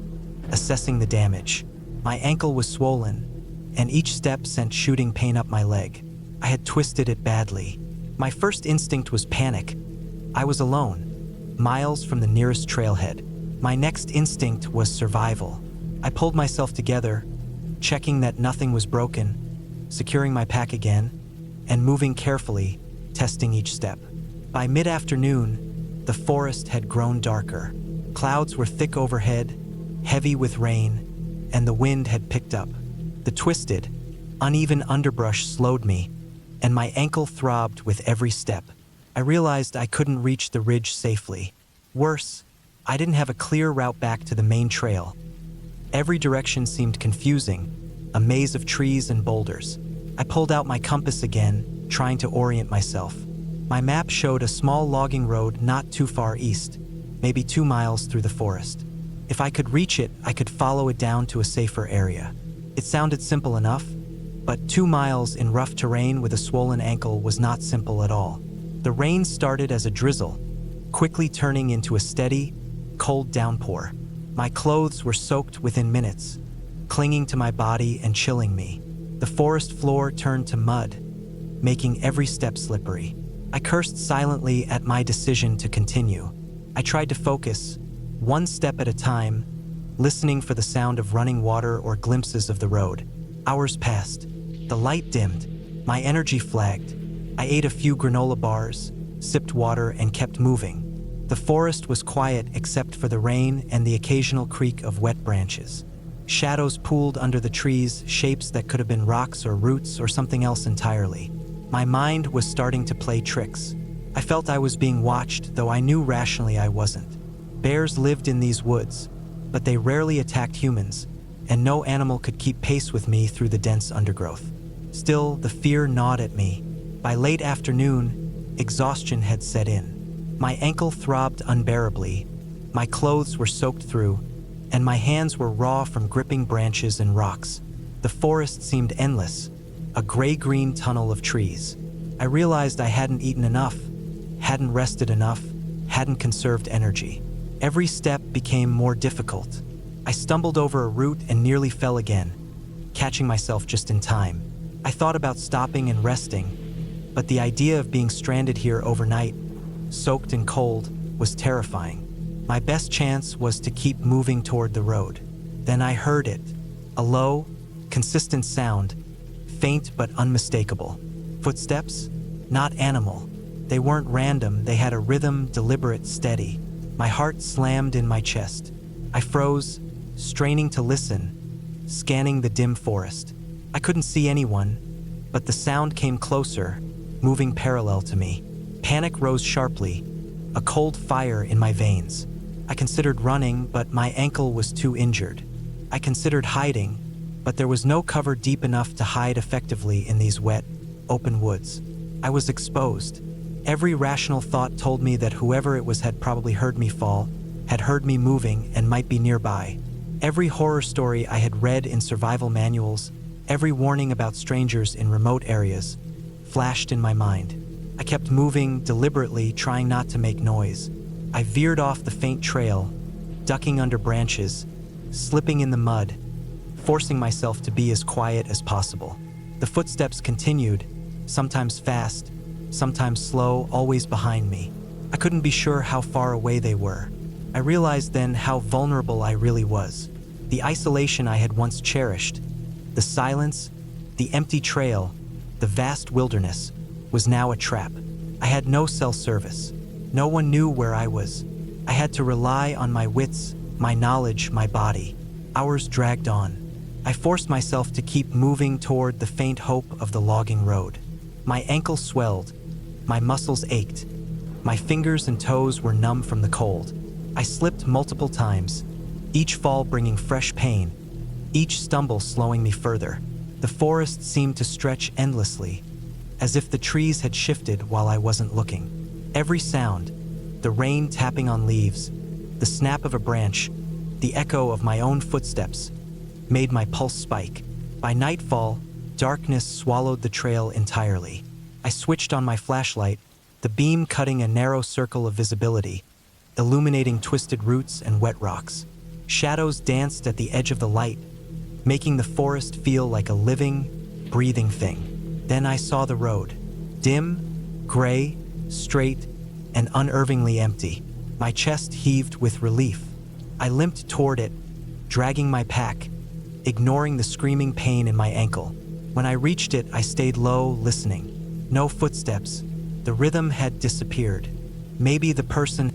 assessing the damage. My ankle was swollen, and each step sent shooting pain up my leg. I had twisted it badly. My first instinct was panic. I was alone, miles from the nearest trailhead. My next instinct was survival. I pulled myself together, checking that nothing was broken, securing my pack again, and moving carefully, testing each step. By mid-afternoon, the forest had grown darker. Clouds were thick overhead, heavy with rain, and the wind had picked up. The twisted, uneven underbrush slowed me, and my ankle throbbed with every step. I realized I couldn't reach the ridge safely. Worse, I didn't have a clear route back to the main trail. Every direction seemed confusing, a maze of trees and boulders. I pulled out my compass again, trying to orient myself. My map showed a small logging road not too far east, maybe 2 miles through the forest. If I could reach it, I could follow it down to a safer area. It sounded simple enough, but 2 miles in rough terrain with a swollen ankle was not simple at all. The rain started as a drizzle, quickly turning into a steady, cold downpour. My clothes were soaked within minutes, clinging to my body and chilling me. The forest floor turned to mud, making every step slippery. I cursed silently at my decision to continue. I tried to focus, one step at a time, listening for the sound of running water or glimpses of the road. Hours passed. The light dimmed. My energy flagged. I ate a few granola bars, sipped water, and kept moving. The forest was quiet except for the rain and the occasional creak of wet branches. Shadows pooled under the trees, shapes that could have been rocks or roots or something else entirely. My mind was starting to play tricks. I felt I was being watched, though I knew rationally I wasn't. Bears lived in these woods, but they rarely attacked humans, and no animal could keep pace with me through the dense undergrowth. Still, the fear gnawed at me. By late afternoon, exhaustion had set in. My ankle throbbed unbearably, my clothes were soaked through, and my hands were raw from gripping branches and rocks. The forest seemed endless, a gray-green tunnel of trees. I realized I hadn't eaten enough, hadn't rested enough, hadn't conserved energy. Every step became more difficult. I stumbled over a root and nearly fell again, catching myself just in time. I thought about stopping and resting, but the idea of being stranded here overnight, soaked and cold, was terrifying. My best chance was to keep moving toward the road. Then I heard it, a low, consistent sound, faint but unmistakable. Footsteps? Not animal. They weren't random, they had a rhythm, deliberate, steady. My heart slammed in my chest. I froze, straining to listen, scanning the dim forest. I couldn't see anyone, but the sound came closer, moving parallel to me. Panic rose sharply, a cold fire in my veins. I considered running, but my ankle was too injured. I considered hiding, but there was no cover deep enough to hide effectively in these wet, open woods. I was exposed. Every rational thought told me that whoever it was had probably heard me fall, had heard me moving, and might be nearby. Every horror story I had read in survival manuals, every warning about strangers in remote areas, flashed in my mind. I kept moving deliberately, trying not to make noise. I veered off the faint trail, ducking under branches, slipping in the mud, forcing myself to be as quiet as possible. The footsteps continued, sometimes fast, sometimes slow, always behind me. I couldn't be sure how far away they were. I realized then how vulnerable I really was. The isolation I had once cherished, the silence, the empty trail, the vast wilderness, was now a trap. I had no cell service. No one knew where I was. I had to rely on my wits, my knowledge, my body. Hours dragged on. I forced myself to keep moving toward the faint hope of the logging road. My ankle swelled. My muscles ached. My fingers and toes were numb from the cold. I slipped multiple times, each fall bringing fresh pain, each stumble slowing me further. The forest seemed to stretch endlessly, as if the trees had shifted while I wasn't looking. Every sound, the rain tapping on leaves, the snap of a branch, the echo of my own footsteps, made my pulse spike. By nightfall, darkness swallowed the trail entirely. I switched on my flashlight, the beam cutting a narrow circle of visibility, illuminating twisted roots and wet rocks. Shadows danced at the edge of the light, making the forest feel like a living, breathing thing. Then I saw the road. Dim, gray, straight, and unnervingly empty. My chest heaved with relief. I limped toward it, dragging my pack, ignoring the screaming pain in my ankle. When I reached it, I stayed low, listening. No footsteps. The rhythm had disappeared. Maybe the person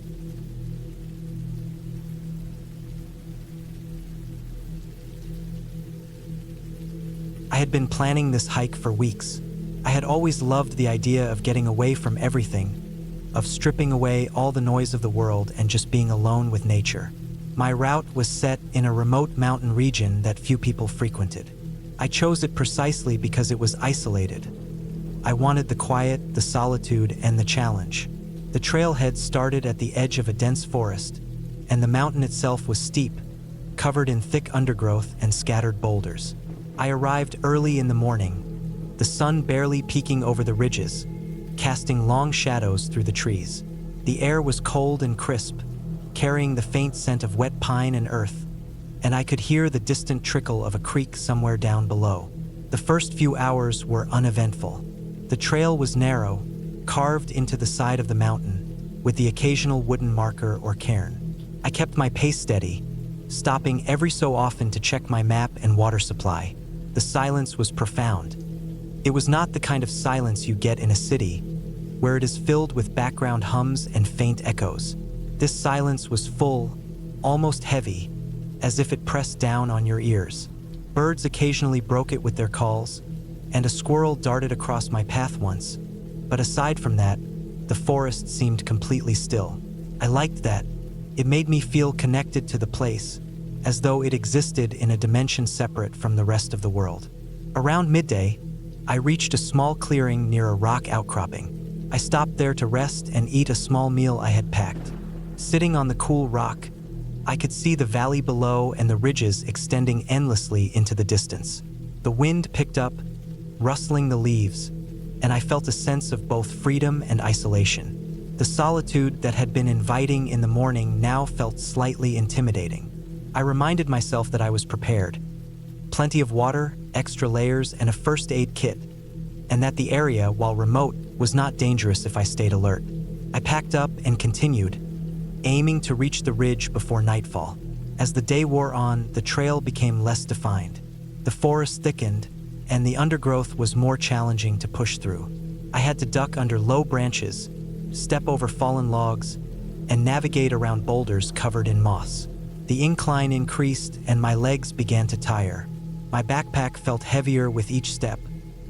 I had been planning this hike for weeks. I had always loved the idea of getting away from everything, of stripping away all the noise of the world and just being alone with nature. My route was set in a remote mountain region that few people frequented. I chose it precisely because it was isolated. I wanted the quiet, the solitude, and the challenge. The trailhead started at the edge of a dense forest, and the mountain itself was steep, covered in thick undergrowth and scattered boulders. I arrived early in the morning, the sun barely peeking over the ridges, casting long shadows through the trees. The air was cold and crisp, carrying the faint scent of wet pine and earth, and I could hear the distant trickle of a creek somewhere down below. The first few hours were uneventful. The trail was narrow, carved into the side of the mountain, with the occasional wooden marker or cairn. I kept my pace steady, stopping every so often to check my map and water supply. The silence was profound. It was not the kind of silence you get in a city, where it is filled with background hums and faint echoes. This silence was full, almost heavy, as if it pressed down on your ears. Birds occasionally broke it with their calls, and a squirrel darted across my path once. But aside from that, the forest seemed completely still. I liked that. It made me feel connected to the place, as though it existed in a dimension separate from the rest of the world. Around midday, I reached a small clearing near a rock outcropping. I stopped there to rest and eat a small meal I had packed. Sitting on the cool rock, I could see the valley below and the ridges extending endlessly into the distance. The wind picked up, rustling the leaves, and I felt a sense of both freedom and isolation. The solitude that had been inviting in the morning now felt slightly intimidating. I reminded myself that I was prepared. Plenty of water, extra layers, and a first aid kit, and that the area, while remote, was not dangerous if I stayed alert. I packed up and continued, aiming to reach the ridge before nightfall. As the day wore on, the trail became less defined. The forest thickened, and the undergrowth was more challenging to push through. I had to duck under low branches, step over fallen logs, and navigate around boulders covered in moss. The incline increased, and my legs began to tire. My backpack felt heavier with each step,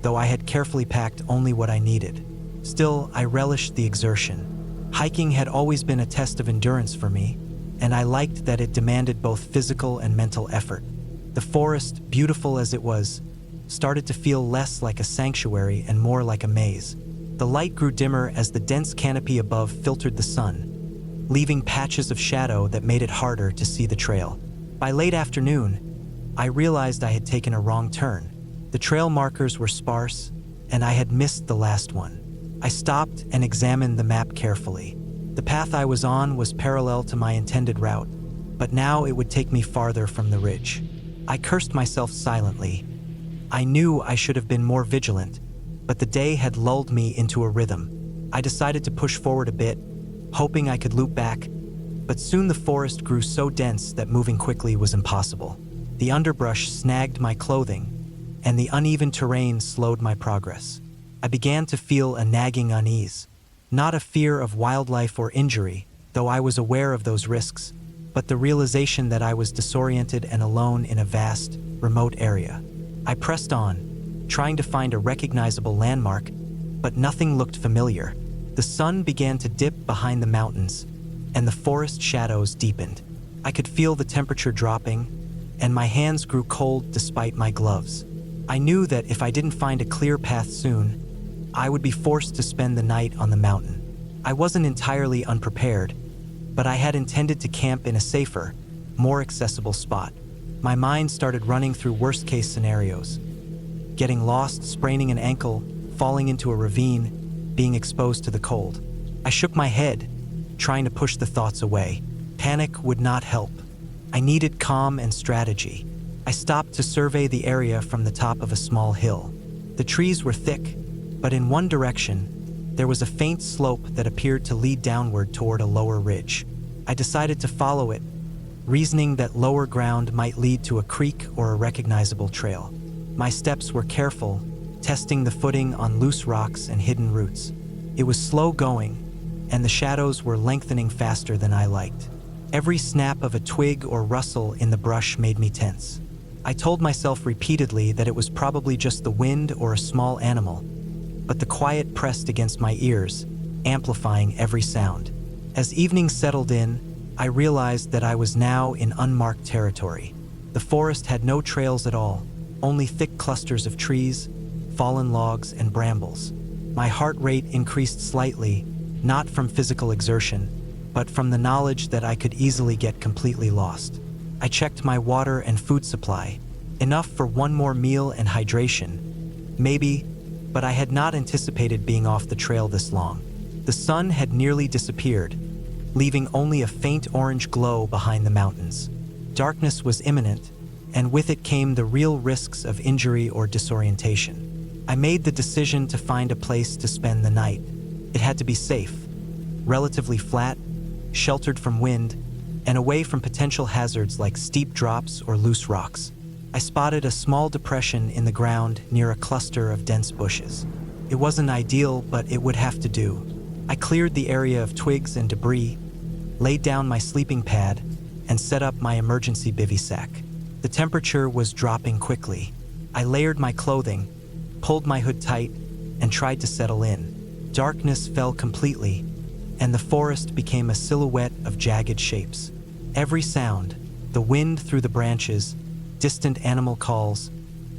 though I had carefully packed only what I needed. Still, I relished the exertion. Hiking had always been a test of endurance for me, and I liked that it demanded both physical and mental effort. The forest, beautiful as it was, started to feel less like a sanctuary and more like a maze. The light grew dimmer as the dense canopy above filtered the sun, leaving patches of shadow that made it harder to see the trail. By late afternoon, I realized I had taken a wrong turn. The trail markers were sparse, and I had missed the last one. I stopped and examined the map carefully. The path I was on was parallel to my intended route, but now it would take me farther from the ridge. I cursed myself silently. I knew I should have been more vigilant, but the day had lulled me into a rhythm. I decided to push forward a bit, hoping I could loop back, but soon the forest grew so dense that moving quickly was impossible. The underbrush snagged my clothing, and the uneven terrain slowed my progress. I began to feel a nagging unease, not a fear of wildlife or injury, though I was aware of those risks, but the realization that I was disoriented and alone in a vast, remote area. I pressed on, trying to find a recognizable landmark, but nothing looked familiar. The sun began to dip behind the mountains, and the forest shadows deepened. I could feel the temperature dropping, and my hands grew cold despite my gloves. I knew that if I didn't find a clear path soon, I would be forced to spend the night on the mountain. I wasn't entirely unprepared, but I had intended to camp in a safer, more accessible spot. My mind started running through worst-case scenarios. Getting lost, spraining an ankle, falling into a ravine, being exposed to the cold. I shook my head, trying to push the thoughts away. Panic would not help. I needed calm and strategy. I stopped to survey the area from the top of a small hill. The trees were thick, but in one direction, there was a faint slope that appeared to lead downward toward a lower ridge. I decided to follow it, reasoning that lower ground might lead to a creek or a recognizable trail. My steps were careful, testing the footing on loose rocks and hidden roots. It was slow going, and the shadows were lengthening faster than I liked. Every snap of a twig or rustle in the brush made me tense. I told myself repeatedly that it was probably just the wind or a small animal, but the quiet pressed against my ears, amplifying every sound. As evening settled in, I realized that I was now in unmarked territory. The forest had no trails at all, only thick clusters of trees, fallen logs, and brambles. My heart rate increased slightly, not from physical exertion, but from the knowledge that I could easily get completely lost. I checked my water and food supply, enough for one more meal and hydration, maybe, but I had not anticipated being off the trail this long. The sun had nearly disappeared, leaving only a faint orange glow behind the mountains. Darkness was imminent, and with it came the real risks of injury or disorientation. I made the decision to find a place to spend the night. It had to be safe, relatively flat, sheltered from wind, and away from potential hazards like steep drops or loose rocks. I spotted a small depression in the ground near a cluster of dense bushes. It wasn't ideal, but it would have to do. I cleared the area of twigs and debris, laid down my sleeping pad, and set up my emergency bivy sack. The temperature was dropping quickly. I layered my clothing, pulled my hood tight, and tried to settle in. Darkness fell completely, and the forest became a silhouette of jagged shapes. Every sound, the wind through the branches, distant animal calls,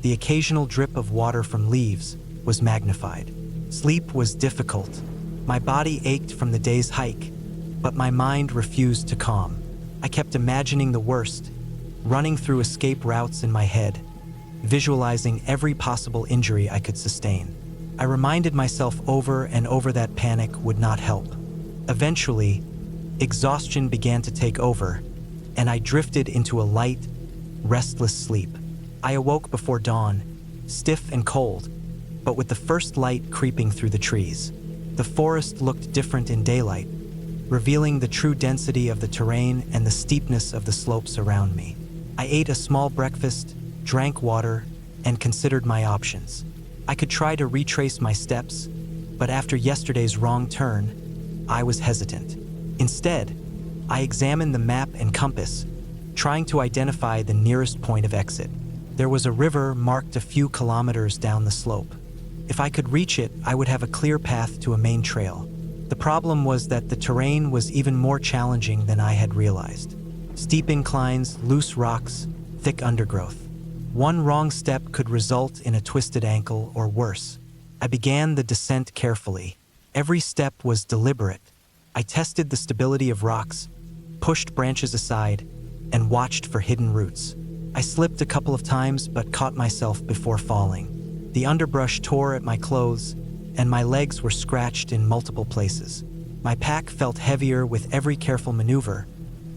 the occasional drip of water from leaves, was magnified. Sleep was difficult. My body ached from the day's hike, but my mind refused to calm. I kept imagining the worst, running through escape routes in my head, visualizing every possible injury I could sustain. I reminded myself over and over that panic would not help. Eventually, exhaustion began to take over, and I drifted into a light, restless sleep. I awoke before dawn, stiff and cold, but with the first light creeping through the trees. The forest looked different in daylight, revealing the true density of the terrain and the steepness of the slopes around me. I ate a small breakfast, drank water, and considered my options. I could try to retrace my steps, but after yesterday's wrong turn, I was hesitant. Instead, I examined the map and compass, trying to identify the nearest point of exit. There was a river marked a few kilometers down the slope. If I could reach it, I would have a clear path to a main trail. The problem was that the terrain was even more challenging than I had realized. Steep inclines, loose rocks, thick undergrowth. One wrong step could result in a twisted ankle or worse. I began the descent carefully. Every step was deliberate. I tested the stability of rocks, pushed branches aside, and watched for hidden roots. I slipped a couple of times but caught myself before falling. The underbrush tore at my clothes, and my legs were scratched in multiple places. My pack felt heavier with every careful maneuver,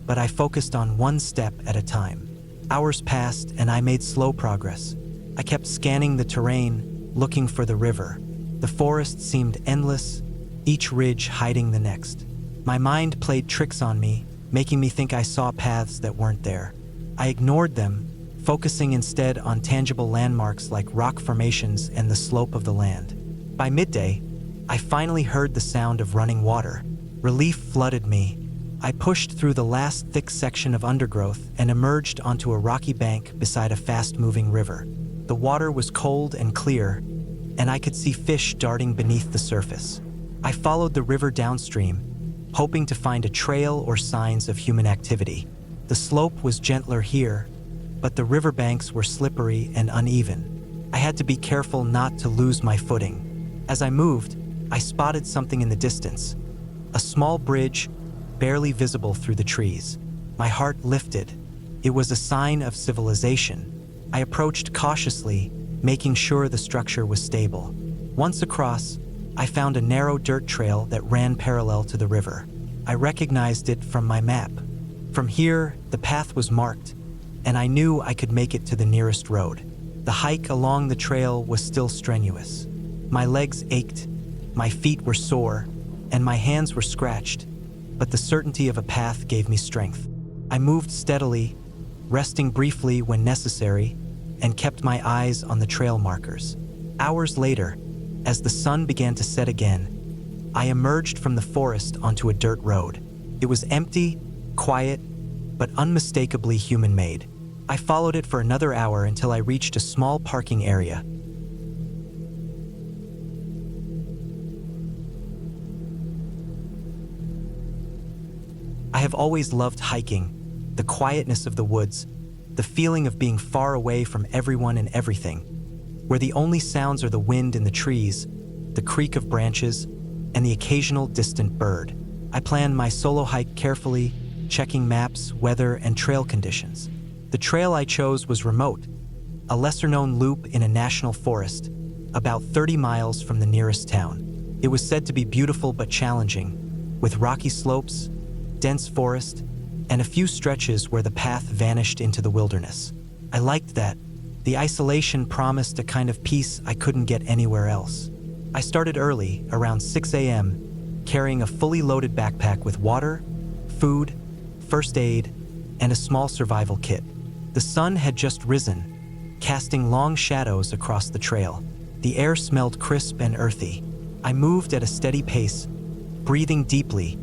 but I focused on one step at a time. Hours passed and I made slow progress. I kept scanning the terrain, looking for the river. The forest seemed endless, each ridge hiding the next. My mind played tricks on me, making me think I saw paths that weren't there. I ignored them, focusing instead on tangible landmarks like rock formations and the slope of the land. By midday, I finally heard the sound of running water. Relief flooded me. I pushed through the last thick section of undergrowth and emerged onto a rocky bank beside a fast-moving river. The water was cold and clear, and I could see fish darting beneath the surface. I followed the river downstream, hoping to find a trail or signs of human activity. The slope was gentler here, but the riverbanks were slippery and uneven. I had to be careful not to lose my footing. As I moved, I spotted something in the distance, a small bridge, barely visible through the trees. My heart lifted. It was a sign of civilization. I approached cautiously, making sure the structure was stable. Once across, I found a narrow dirt trail that ran parallel to the river. I recognized it from my map. From here, the path was marked, and I knew I could make it to the nearest road. The hike along the trail was still strenuous. My legs ached, my feet were sore, and my hands were scratched, but the certainty of a path gave me strength. I moved steadily, resting briefly when necessary, and kept my eyes on the trail markers. Hours later, as the sun began to set again, I emerged from the forest onto a dirt road. It was empty, quiet, but unmistakably human-made. I followed it for another hour until I reached a small parking area. I have always loved hiking, the quietness of the woods, the feeling of being far away from everyone and everything, where the only sounds are the wind in the trees, the creak of branches, and the occasional distant bird. I planned my solo hike carefully, checking maps, weather, and trail conditions. The trail I chose was remote, a lesser-known loop in a national forest, about 30 miles from the nearest town. It was said to be beautiful but challenging, with rocky slopes, dense forest, and a few stretches where the path vanished into the wilderness. I liked that. The isolation promised a kind of peace I couldn't get anywhere else. I started early, around 6 a.m., carrying a fully loaded backpack with water, food, first aid, and a small survival kit. The sun had just risen, casting long shadows across the trail. The air smelled crisp and earthy. I moved at a steady pace, breathing deeply,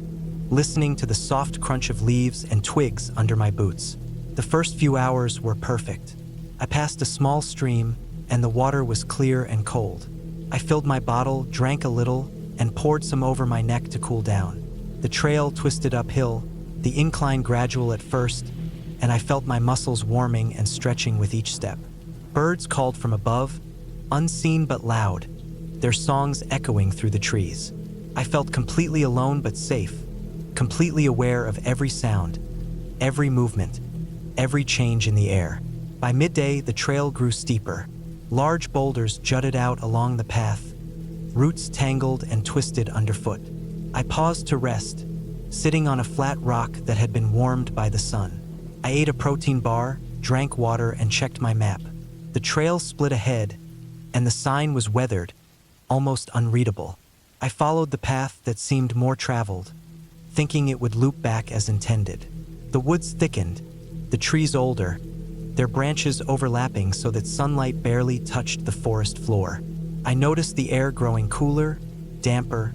listening to the soft crunch of leaves and twigs under my boots. The first few hours were perfect. I passed a small stream, and the water was clear and cold. I filled my bottle, drank a little, and poured some over my neck to cool down. The trail twisted uphill, the incline gradual at first, and I felt my muscles warming and stretching with each step. Birds called from above, unseen but loud, their songs echoing through the trees. I felt completely alone but safe, completely aware of every sound, every movement, every change in the air. By midday, the trail grew steeper. Large boulders jutted out along the path, roots tangled and twisted underfoot. I paused to rest, sitting on a flat rock that had been warmed by the sun. I ate a protein bar, drank water, and checked my map. The trail split ahead, and the sign was weathered, almost unreadable. I followed the path that seemed more traveled, thinking it would loop back as intended. The woods thickened, the trees older, their branches overlapping so that sunlight barely touched the forest floor. I noticed the air growing cooler, damper,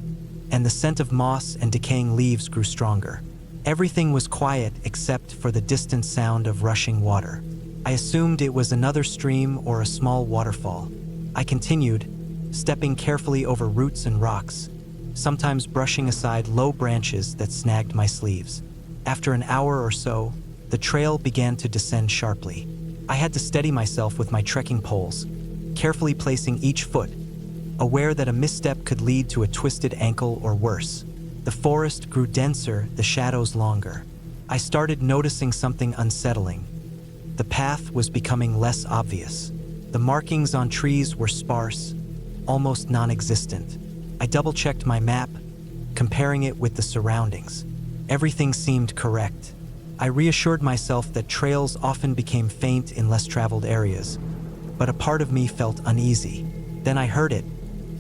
and the scent of moss and decaying leaves grew stronger. Everything was quiet except for the distant sound of rushing water. I assumed it was another stream or a small waterfall. I continued, stepping carefully over roots and rocks, sometimes brushing aside low branches that snagged my sleeves. After an hour or so, the trail began to descend sharply. I had to steady myself with my trekking poles, carefully placing each foot, aware that a misstep could lead to a twisted ankle or worse. The forest grew denser, the shadows longer. I started noticing something unsettling. The path was becoming less obvious. The markings on trees were sparse, almost non-existent. I double-checked my map, comparing it with the surroundings. Everything seemed correct. I reassured myself that trails often became faint in less traveled areas, but a part of me felt uneasy. Then I heard it,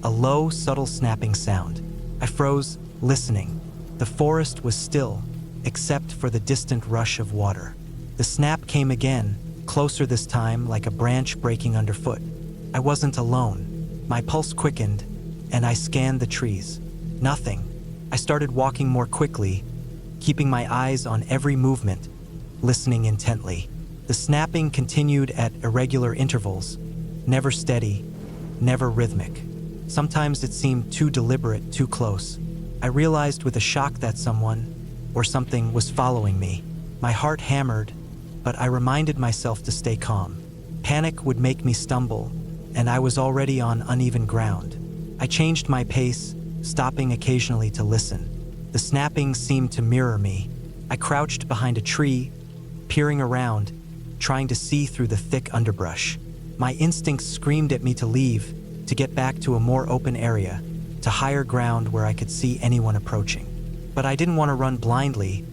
a low, subtle snapping sound. I froze, listening. The forest was still, except for the distant rush of water. The snap came again, closer this time, like a branch breaking underfoot. I wasn't alone. My pulse quickened, and I scanned the trees. Nothing. I started walking more quickly, keeping my eyes on every movement, listening intently. The snapping continued at irregular intervals, never steady, never rhythmic. Sometimes it seemed too deliberate, too close. I realized with a shock that someone, or something, was following me. My heart hammered, but I reminded myself to stay calm. Panic would make me stumble, and I was already on uneven ground. I changed my pace, stopping occasionally to listen. The snapping seemed to mirror me. I crouched behind a tree, peering around, trying to see through the thick underbrush. My instincts screamed at me to leave, to get back to a more open area, to higher ground where I could see anyone approaching. But I didn't want to run blindly.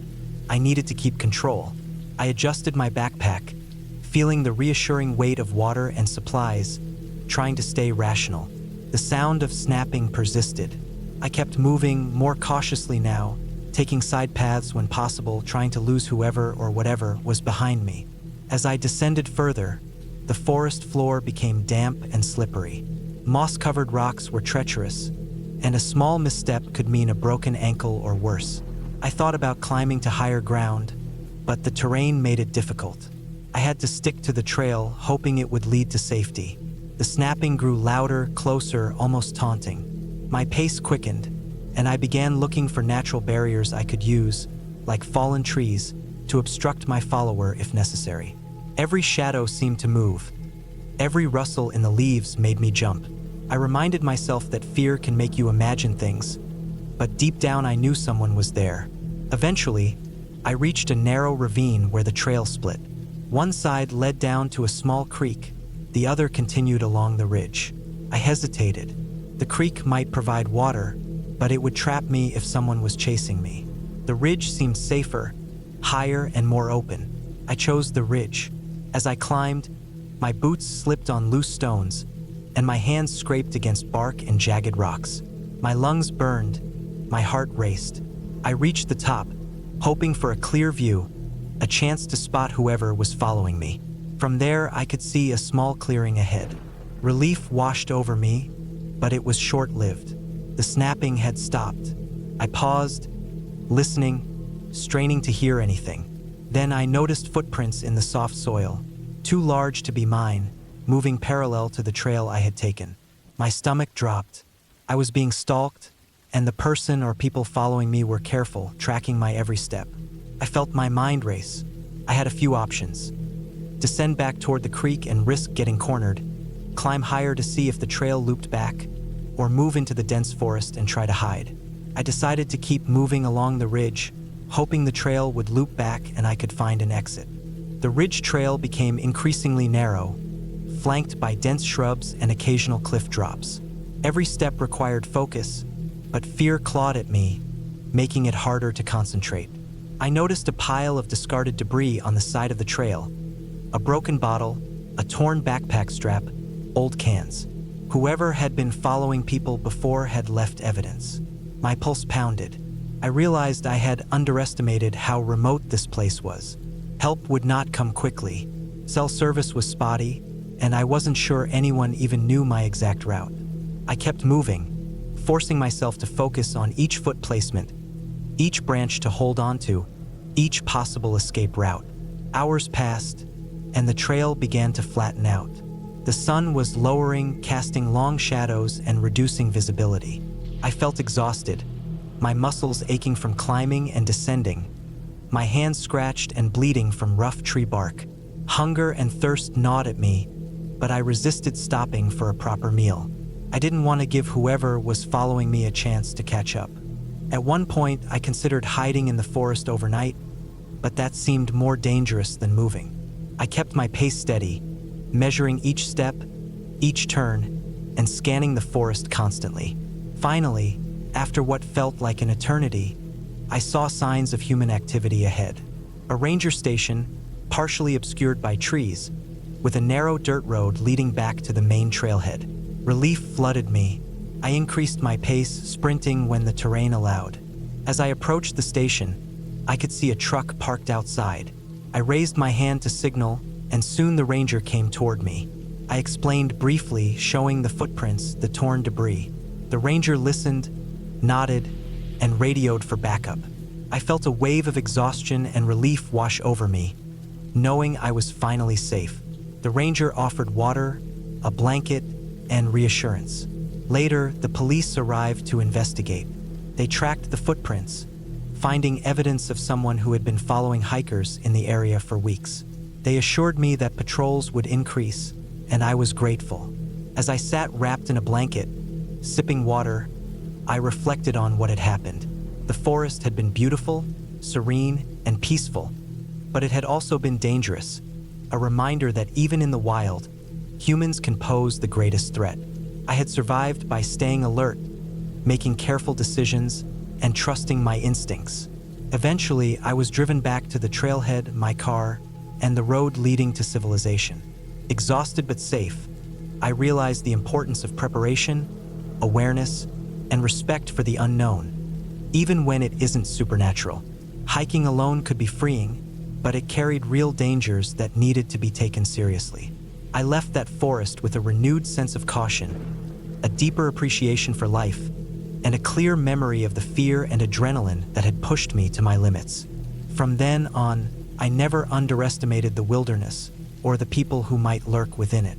I needed to keep control. I adjusted my backpack, feeling the reassuring weight of water and supplies, trying to stay rational. The sound of snapping persisted. I kept moving more cautiously now, taking side paths when possible, trying to lose whoever or whatever was behind me. As I descended further, the forest floor became damp and slippery. Moss-covered rocks were treacherous, and a small misstep could mean a broken ankle or worse. I thought about climbing to higher ground, but the terrain made it difficult. I had to stick to the trail, hoping it would lead to safety. The snapping grew louder, closer, almost taunting. My pace quickened, and I began looking for natural barriers I could use, like fallen trees, to obstruct my follower if necessary. Every shadow seemed to move. Every rustle in the leaves made me jump. I reminded myself that fear can make you imagine things, but deep down I knew someone was there. Eventually, I reached a narrow ravine where the trail split. One side led down to a small creek, the other continued along the ridge. I hesitated. The creek might provide water, but it would trap me if someone was chasing me. The ridge seemed safer, higher and more open. I chose the ridge. As I climbed, my boots slipped on loose stones, and my hands scraped against bark and jagged rocks. My lungs burned, my heart raced. I reached the top, hoping for a clear view, a chance to spot whoever was following me. From there, I could see a small clearing ahead. Relief washed over me, but it was short-lived. The snapping had stopped. I paused, listening, straining to hear anything. Then I noticed footprints in the soft soil, too large to be mine, moving parallel to the trail I had taken. My stomach dropped. I was being stalked, and the person or people following me were careful, tracking my every step. I felt my mind race. I had a few options. Descend back toward the creek and risk getting cornered, climb higher to see if the trail looped back, or move into the dense forest and try to hide. I decided to keep moving along the ridge, hoping the trail would loop back and I could find an exit. The ridge trail became increasingly narrow, flanked by dense shrubs and occasional cliff drops. Every step required focus, but fear clawed at me, making it harder to concentrate. I noticed a pile of discarded debris on the side of the trail: a broken bottle, a torn backpack strap, old cans. Whoever had been following people before had left evidence. My pulse pounded. I realized I had underestimated how remote this place was. Help would not come quickly. Cell service was spotty, and I wasn't sure anyone even knew my exact route. I kept moving, forcing myself to focus on each foot placement, each branch to hold onto, each possible escape route. Hours passed, and the trail began to flatten out. The sun was lowering, casting long shadows and reducing visibility. I felt exhausted, my muscles aching from climbing and descending, my hands scratched and bleeding from rough tree bark. Hunger and thirst gnawed at me, but I resisted stopping for a proper meal. I didn't want to give whoever was following me a chance to catch up. At one point, I considered hiding in the forest overnight, but that seemed more dangerous than moving. I kept my pace steady, measuring each step, each turn, and scanning the forest constantly. Finally, after what felt like an eternity, I saw signs of human activity ahead. A ranger station, partially obscured by trees, with a narrow dirt road leading back to the main trailhead. Relief flooded me. I increased my pace, sprinting when the terrain allowed. As I approached the station, I could see a truck parked outside. I raised my hand to signal, and soon the ranger came toward me. I explained briefly, showing the footprints, the torn debris. The ranger listened, nodded, and radioed for backup. I felt a wave of exhaustion and relief wash over me, knowing I was finally safe. The ranger offered water, a blanket, and reassurance. Later, the police arrived to investigate. They tracked the footprints, finding evidence of someone who had been following hikers in the area for weeks. They assured me that patrols would increase, and I was grateful. As I sat wrapped in a blanket, sipping water, I reflected on what had happened. The forest had been beautiful, serene, and peaceful, but it had also been dangerous, a reminder that even in the wild, humans can pose the greatest threat. I had survived by staying alert, making careful decisions, and trusting my instincts. Eventually, I was driven back to the trailhead, my car, and the road leading to civilization. Exhausted but safe, I realized the importance of preparation, awareness, and respect for the unknown, even when it isn't supernatural. Hiking alone could be freeing, but it carried real dangers that needed to be taken seriously. I left that forest with a renewed sense of caution, a deeper appreciation for life, and a clear memory of the fear and adrenaline that had pushed me to my limits. From then on, I never underestimated the wilderness or the people who might lurk within it.